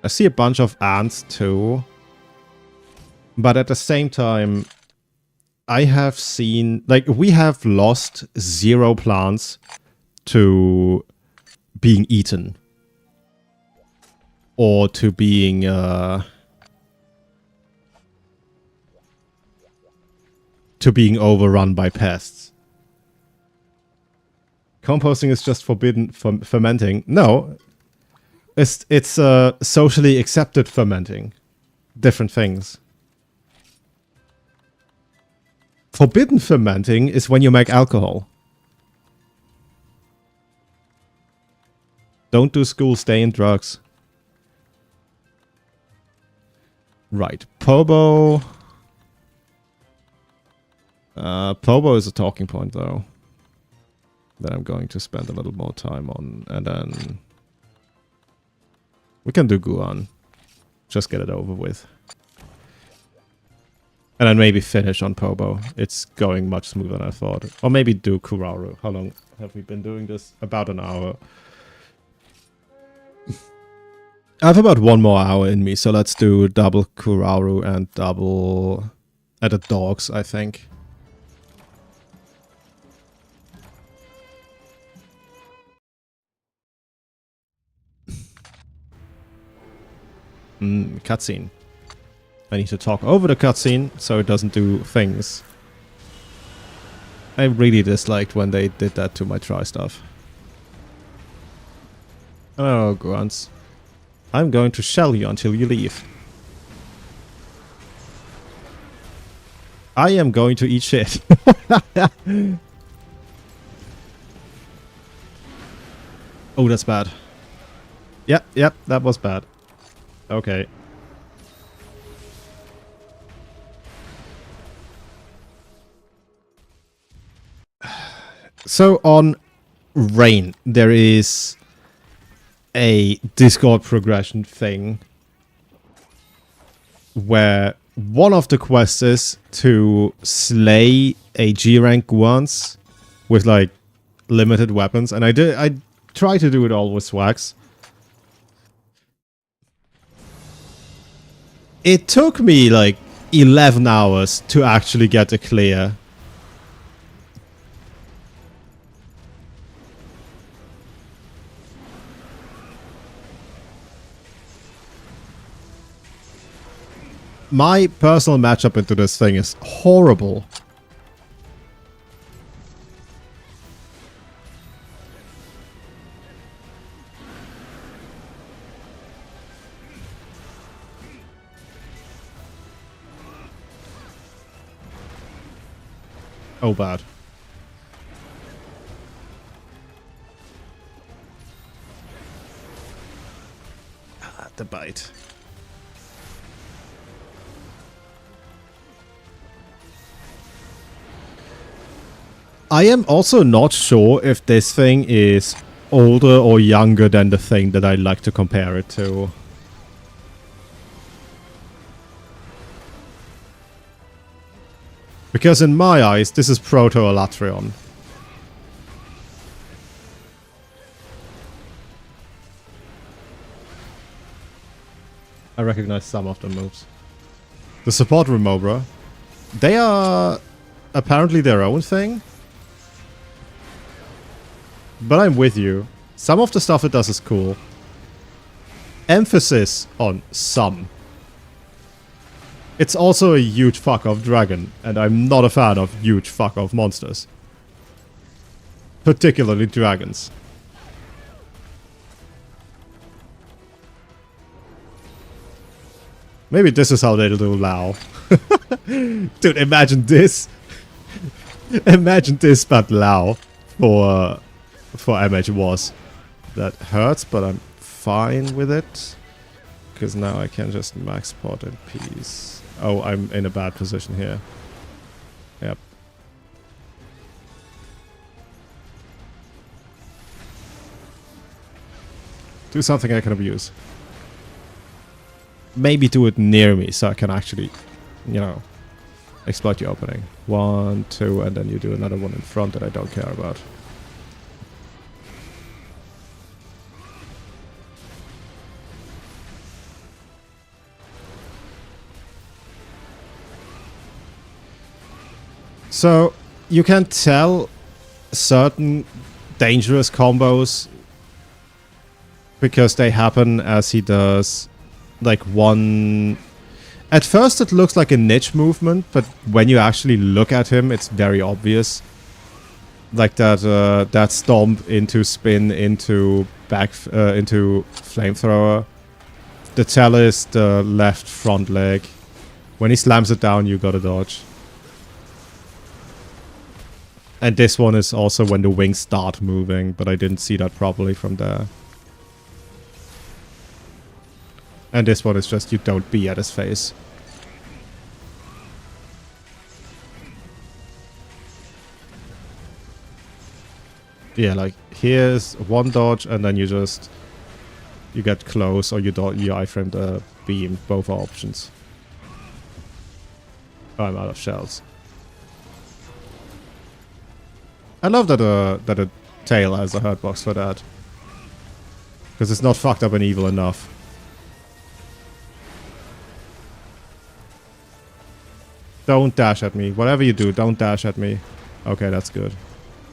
I see a bunch of ants too. But at the same time, I have seen, like, we have lost 0 plants to being eaten. Or to being, overrun by pests. Composting is just forbidden from fermenting. No. It's socially accepted fermenting. Different things. Forbidden fermenting is when you make alcohol. Don't do school, stay in drugs. Right, Pobo. Pobo is a talking point, though. That I'm going to spend a little more time on. And then we can do Guan. Just get it over with. And then maybe finish on Pobo. It's going much smoother than I thought. Or maybe do Kuraru. How long have we been doing this? About an hour. I have about 1 more hour in me, so let's do double Kuraru and double added dogs, I think. Cutscene. I need to talk over the cutscene so it doesn't do things. I really disliked when they did that to my try stuff. Oh, grunts. I'm going to shell you until you leave. I am going to eat shit. Oh, that's bad. Yep, that was bad. Okay. So on Rain, there is a Discord progression thing where one of the quests is to slay a G rank once with like limited weapons, and I try to do it all with swags. It took me like 11 hours to actually get a clear. My personal matchup into this thing is horrible. Oh, bad. Ah, the bite. I am also not sure if this thing is older or younger than the thing that I like to compare it to. Because in my eyes, this is Proto-Elatrion. I recognize some of the moves. The support Remobra, they are apparently their own thing. But I'm with you. Some of the stuff it does is cool. Emphasis on some. It's also a huge fuck-off dragon, and I'm not a fan of huge fuck-off monsters. Particularly dragons. Maybe this is how they'll do Lao. Dude, imagine this. Imagine this, but Lao for MH was. That hurts, but I'm fine with it. Because now I can just max pot in peace. Oh, I'm in a bad position here. Yep. Do something I can abuse. Maybe do it near me so I can actually, you know, exploit your opening. 1, 2, and then you do another one in front that I don't care about. So, you can tell certain dangerous combos because they happen as he does like one... At first it looks like a niche movement, but when you actually look at him, it's very obvious. Like that that stomp into spin into back into flamethrower. The tell is the left front leg. When he slams it down, you gotta dodge. And this one is also when the wings start moving, but I didn't see that properly from there. And this one is just you don't be at his face. Yeah, like here's one dodge and then you just... You get close or you iframe the beam. Both are options. Oh, I'm out of shells. I love that a tail has a hurt box for that. Because it's not fucked up and evil enough. Don't dash at me. Whatever you do, don't dash at me. Okay, that's good.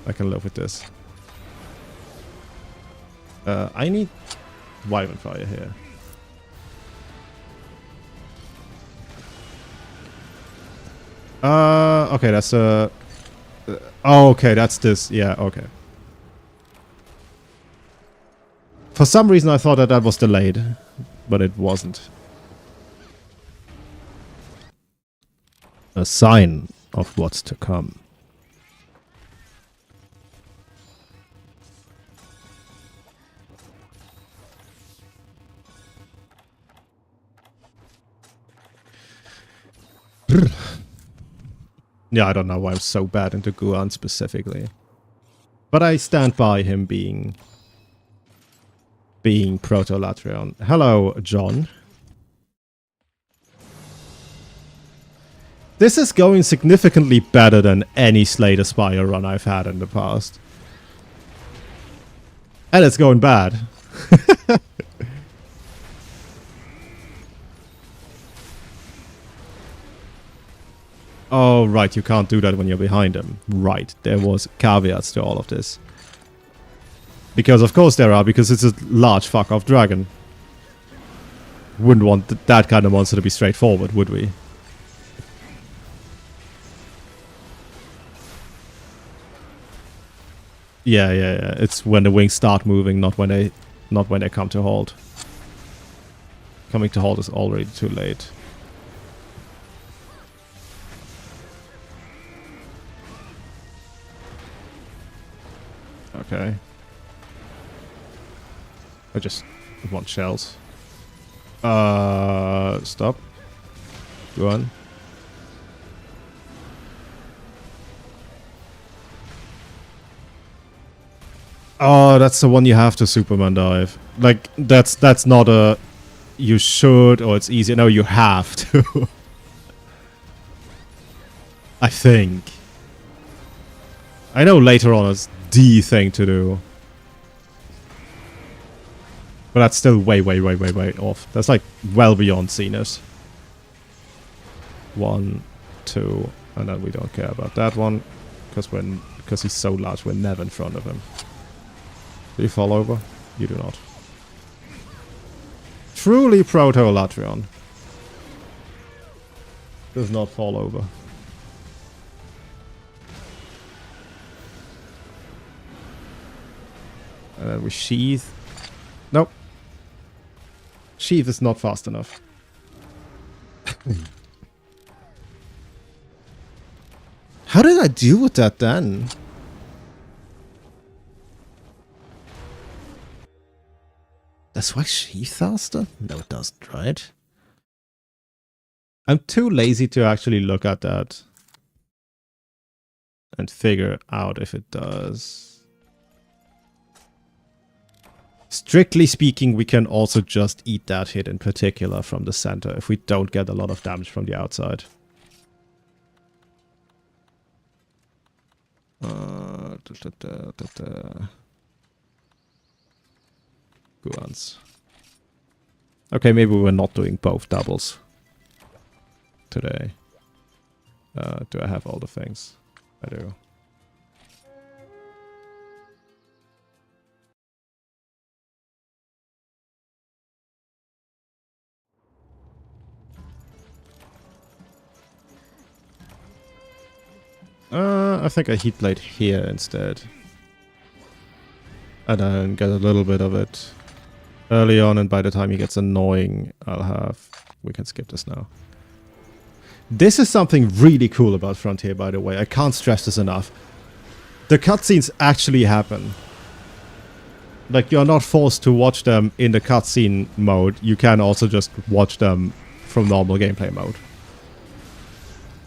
I can live with this. I need Wyvern Fire here. Okay, that's a... oh, okay, that's this. Yeah, okay. For some reason I thought that that was delayed, but it wasn't. A sign of what's to come. Yeah, I don't know why I'm so bad into Guan specifically. But I stand by him being Proto-Latreon. Hello, John. This is going significantly better than any Slay the Spire run I've had in the past. And it's going bad. Oh, right, you can't do that when you're behind him. Right, there was caveats to all of this. Because of course there are, because it's a large fuck-off dragon. Wouldn't want that kind of monster to be straightforward, would we? Yeah. It's when the wings start moving, not when they come to halt. Coming to halt is already too late. Okay. I just want shells. Stop. Go on. Oh, that's the one you have to Superman dive. Like, that's not a... You should, or it's easy. No, you have to. I think. I know later on it's the thing to do. But that's still way off. That's like well beyond Zenith. 1, 2, and then we don't care about that one. Because he's so large, we're never in front of him. Do you fall over? You do not. Truly Proto-Latreon. Does not fall over. And then we sheath. Nope. Sheath is not fast enough. How did I deal with that then? Does wax sheath faster? No, it doesn't, right? I'm too lazy to actually look at that and figure out if it does. Strictly speaking, we can also just eat that hit in particular from the center if we don't get a lot of damage from the outside. Guans. Okay, maybe we're not doing both doubles today. Do I have all the things? I do. I think I heat blade here instead. And then get a little bit of it early on, and by the time he gets annoying, I'll have... We can skip this now. This is something really cool about Frontier, by the way. I can't stress this enough. The cutscenes actually happen. Like, you're not forced to watch them in the cutscene mode. You can also just watch them from normal gameplay mode.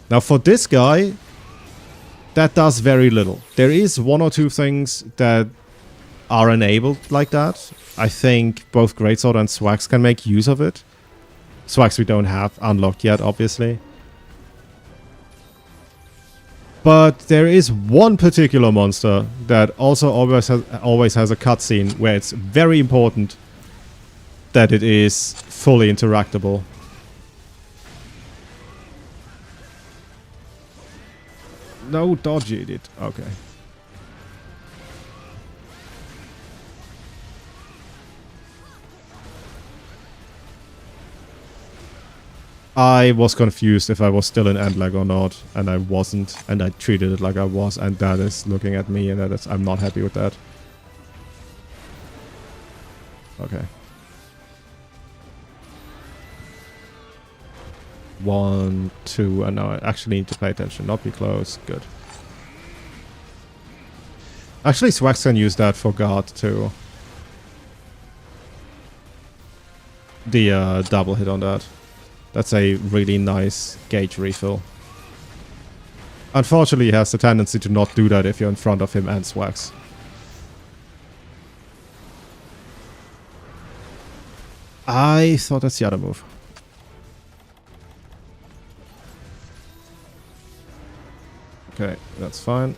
Now, for this guy, that does very little. There is one or two things that are enabled like that. I think both Greatsword and Swags can make use of it. Swags we don't have unlocked yet, obviously. But there is one particular monster that also always has a cutscene where it's very important that it is fully interactable. No, dodgy it. Okay. I was confused if I was still in end lag or not, and I wasn't, and I treated it like I was, and that is looking at me, and that is, I'm not happy with that. Okay. 1, 2, and now I actually need to pay attention, not be close. Good. Actually, Swags can use that for guard too. The double hit on that. That's a really nice gauge refill. Unfortunately, he has the tendency to not do that if you're in front of him and Swags. I thought that's the other move. Okay, that's fine.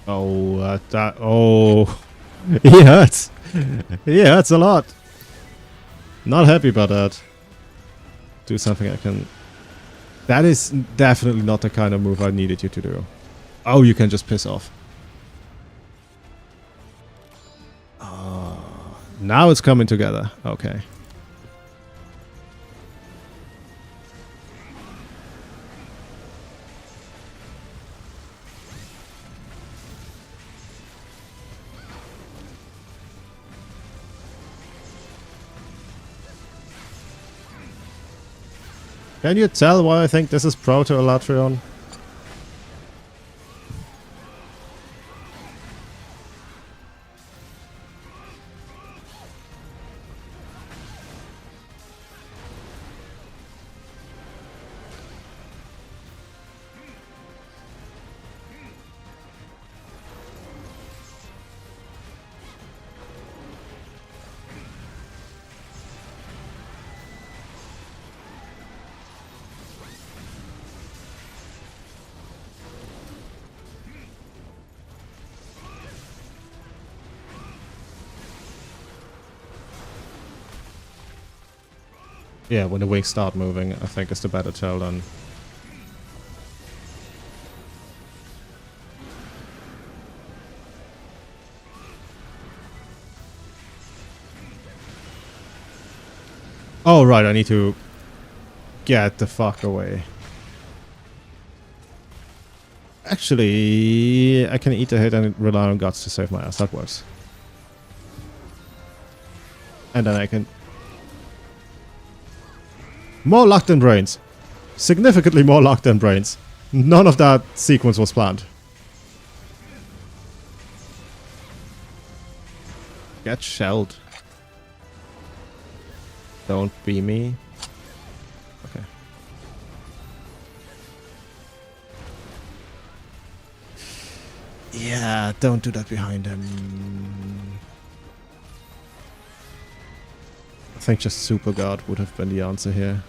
Oh, oh, he hurts. He hurts a lot. Not happy about that. Do something I can... That is definitely not the kind of move I needed you to do. Oh, you can just piss off. Now it's coming together. Okay. Can you tell why I think this is pro to Elatrion? Yeah, when the wings start moving, I think is the better tell then. Oh, right, I need to get the fuck away. Actually, I can eat a hit and rely on guts to save my ass. That works. And then I can... More luck than brains. Significantly more luck than brains. None of that sequence was planned. Get shelled. Don't be me. Okay. Yeah, don't do that behind him. I think just Super Guard would have been the answer here.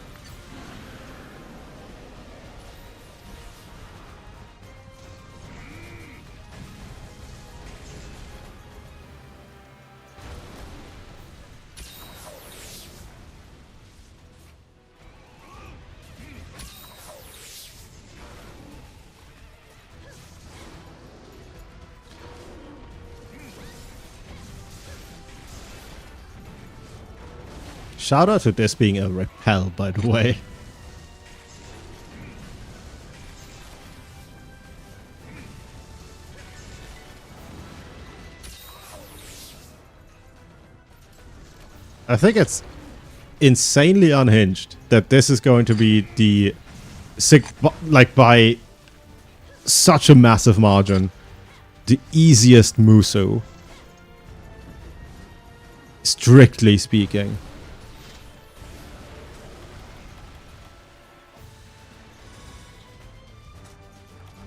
Shout out to this being a repel, by the way. I think it's insanely unhinged that this is going to be the like by such a massive margin, the easiest Musu. Strictly speaking.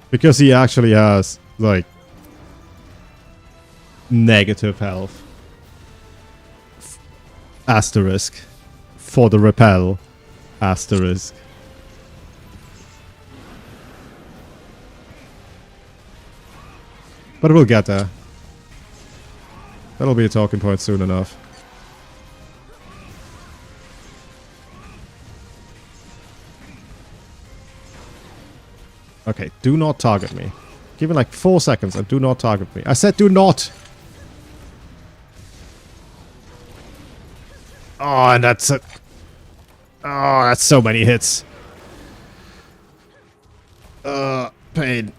Because he actually has, like, negative health. Asterisk. For the repel. Asterisk. But we'll get there. That'll be a talking point soon enough. Okay, do not target me. Give me like 4 seconds and do not target me. I said do not! Oh, and that's it. Oh, that's so many hits. Pain.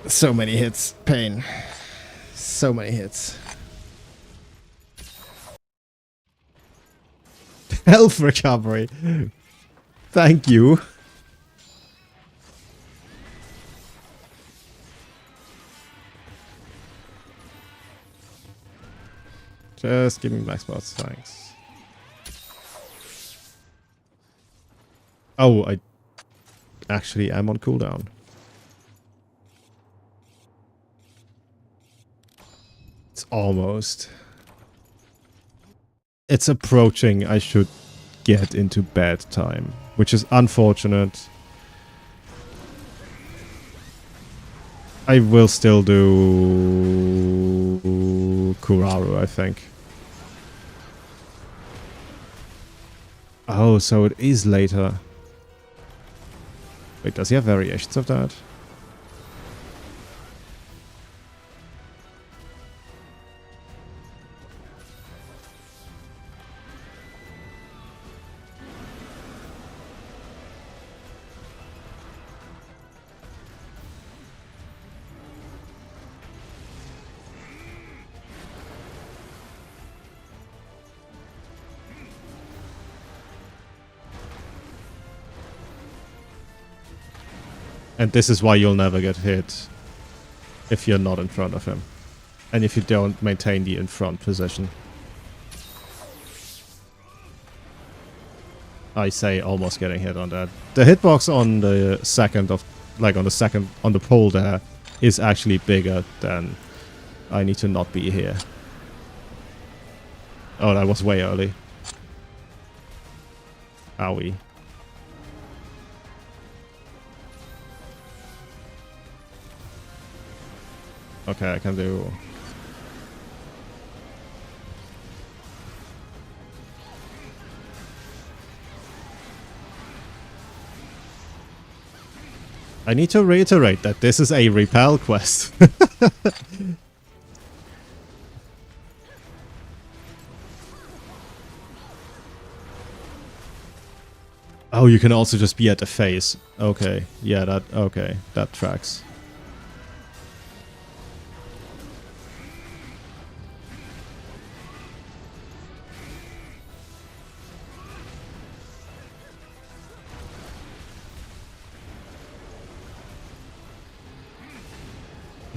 So many hits. Pain. So many hits. Health recovery. Thank you. Just give me black spots, thanks. Oh, I actually am on cooldown. It's almost. It's approaching. I should get into bed time, which is unfortunate. I will still do Kuraru, I think. Oh, so it is later. Wait, does he have variations of that? And this is why you'll never get hit if you're not in front of him. And if you don't maintain the in front position. I say almost getting hit on that. The hitbox on the second of, like on the pole there is actually bigger than I need to not be here. Oh, that was way early. Owie. Okay, I can do... I need to reiterate that this is a repel quest. Oh, you can also just be at the face. Okay, yeah, that tracks.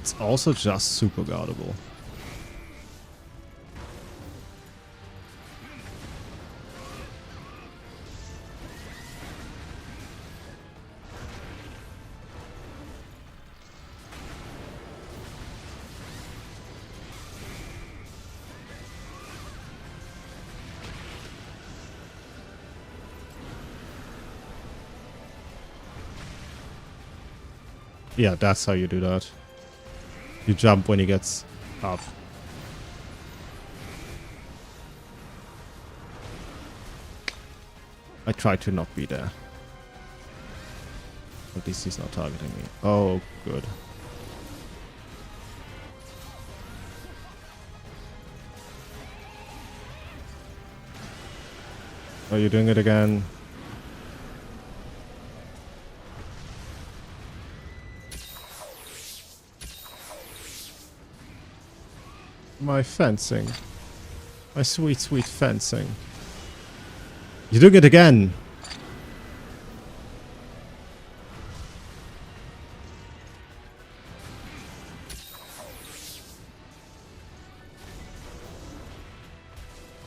It's also just super guardable. Yeah, that's how you do that. You jump when he gets up. I try to not be there. At least he's not targeting me. Oh, good. Are you doing it again? My fencing. My sweet, sweet fencing. You're doing it again!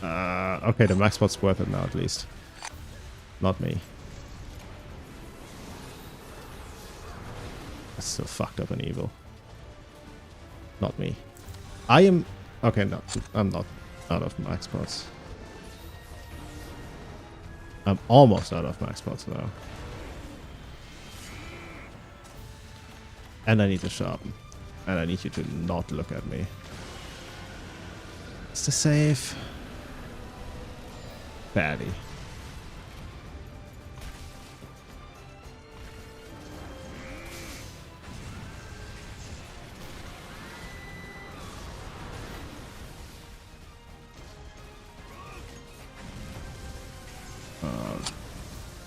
Okay, the max spot's worth it now at least. Not me. That's still fucked up and evil. Not me. I am... Okay, no. I'm not out of max spots. I'm almost out of max spots now. And I need to sharpen. And I need you to not look at me. It's the save. Barely.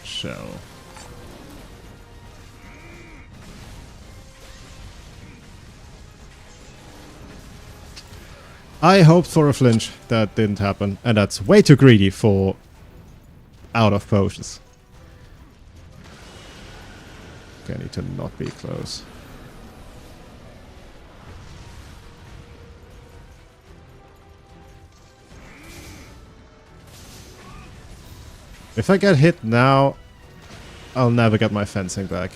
Shell. I hoped for a flinch. That didn't happen. And that's way too greedy for out of potions. Okay, I need to not be close. If I get hit now, I'll never get my fencing back.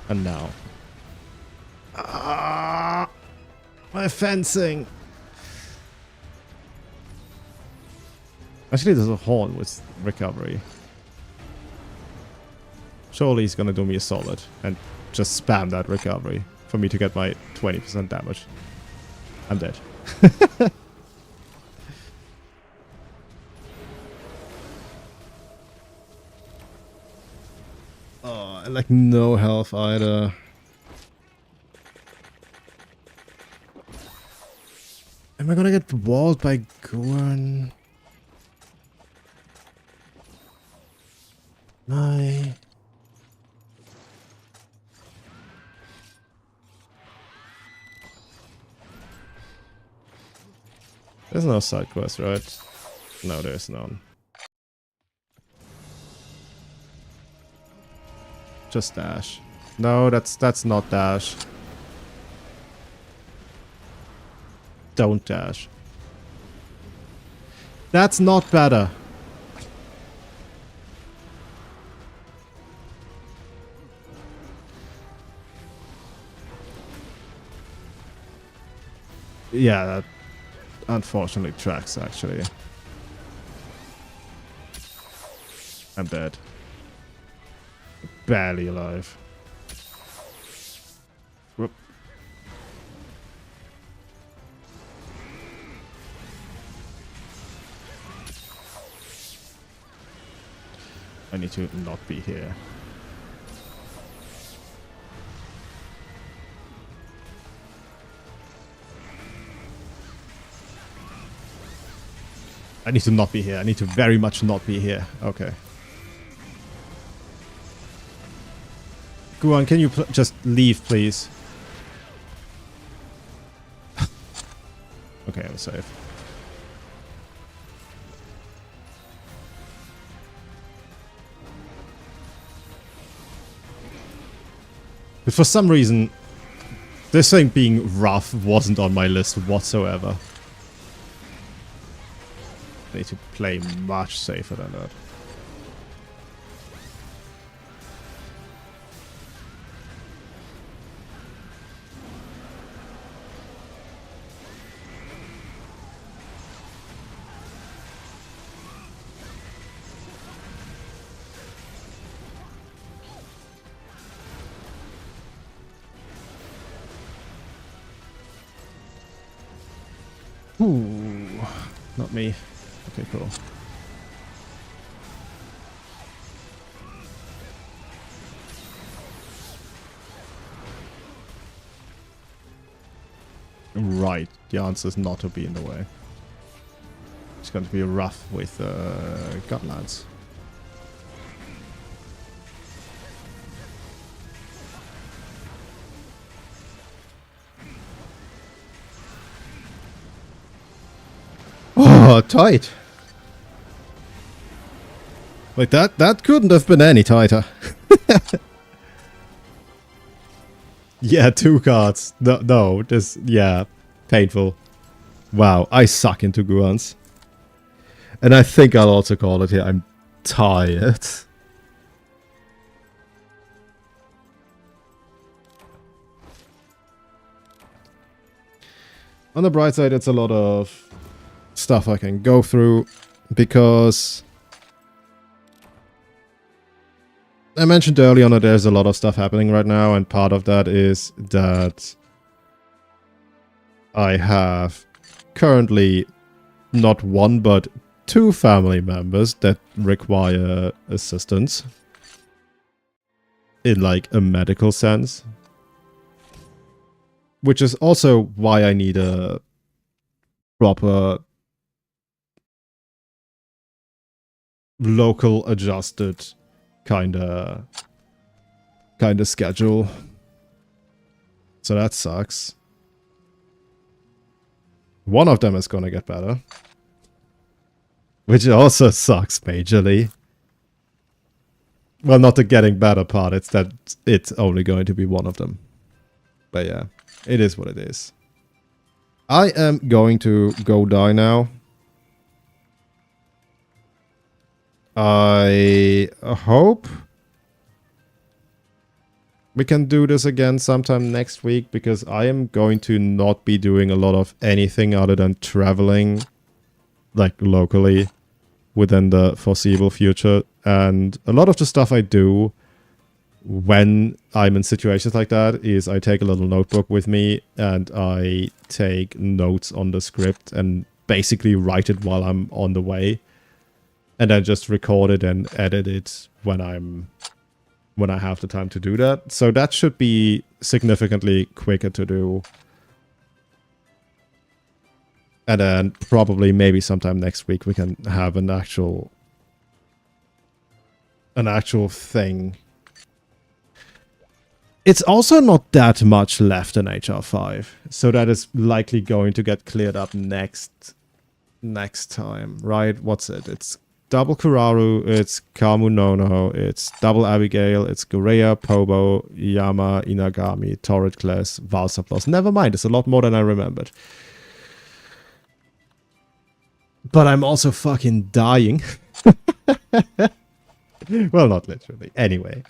And now. Ah, my fencing! Actually, there's a horn with recovery. Surely he's gonna do me a solid and just spam that recovery for me to get my 20% damage. I'm dead. Oh, and like no health either. Am I gonna get walled by Guan? No. There's no side quest, right? No, there's none. Just dash. No, that's not dash. Don't dash. That's not better. Yeah, that unfortunately tracks, actually. I'm dead. Barely alive. Whoop. I need to not be here. I need to not be here. I need to very much not be here. Okay. Guan, can you just leave, please? Okay, I'm safe. But for some reason, this thing being rough wasn't on my list whatsoever. I need to play much safer than that. Ooh, not me. Okay, cool. Right, the answer is not to be in the way. It's going to be rough with Godlands. Oh, tight. Like that couldn't have been any tighter. Yeah, 2 cards. No, this, yeah, painful. Wow, I suck into Guans. And I think I'll also call it here. I'm tired. On the bright side, it's a lot of stuff I can go through, because I mentioned earlier on that there's a lot of stuff happening right now, and part of that is that I have currently not 1 but 2 family members that require assistance in like a medical sense, which is also why I need a proper local adjusted kind of schedule. So that sucks. One of them is gonna get better, which also sucks majorly. Well, not the getting better part, it's that it's only going to be one of them. But yeah, it is what it is. I am going to go die now. I hope we can do this again sometime next week, because I am going to not be doing a lot of anything other than traveling, like locally, within the foreseeable future. And a lot of the stuff I do when I'm in situations like that is I take a little notebook with me and I take notes on the script and basically write it while I'm on the way. And then just record it and edit it when I have the time to do that. So that should be significantly quicker to do. And then probably maybe sometime next week we can have an actual thing. It's also not that much left in HR5, so that is likely going to get cleared up next time, right? What's it? It's double Kuraru, it's Kamu Nono, it's double Abigail, it's Gorea, Pobo, Yama, Inagami, Torrid Class, Valsa Plus. Never mind, it's a lot more than I remembered. But I'm also fucking dying. Well, not literally. Anyway,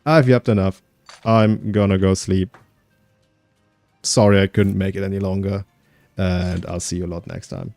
I've yapped enough. I'm gonna go sleep. Sorry I couldn't make it any longer. And I'll see you a lot next time.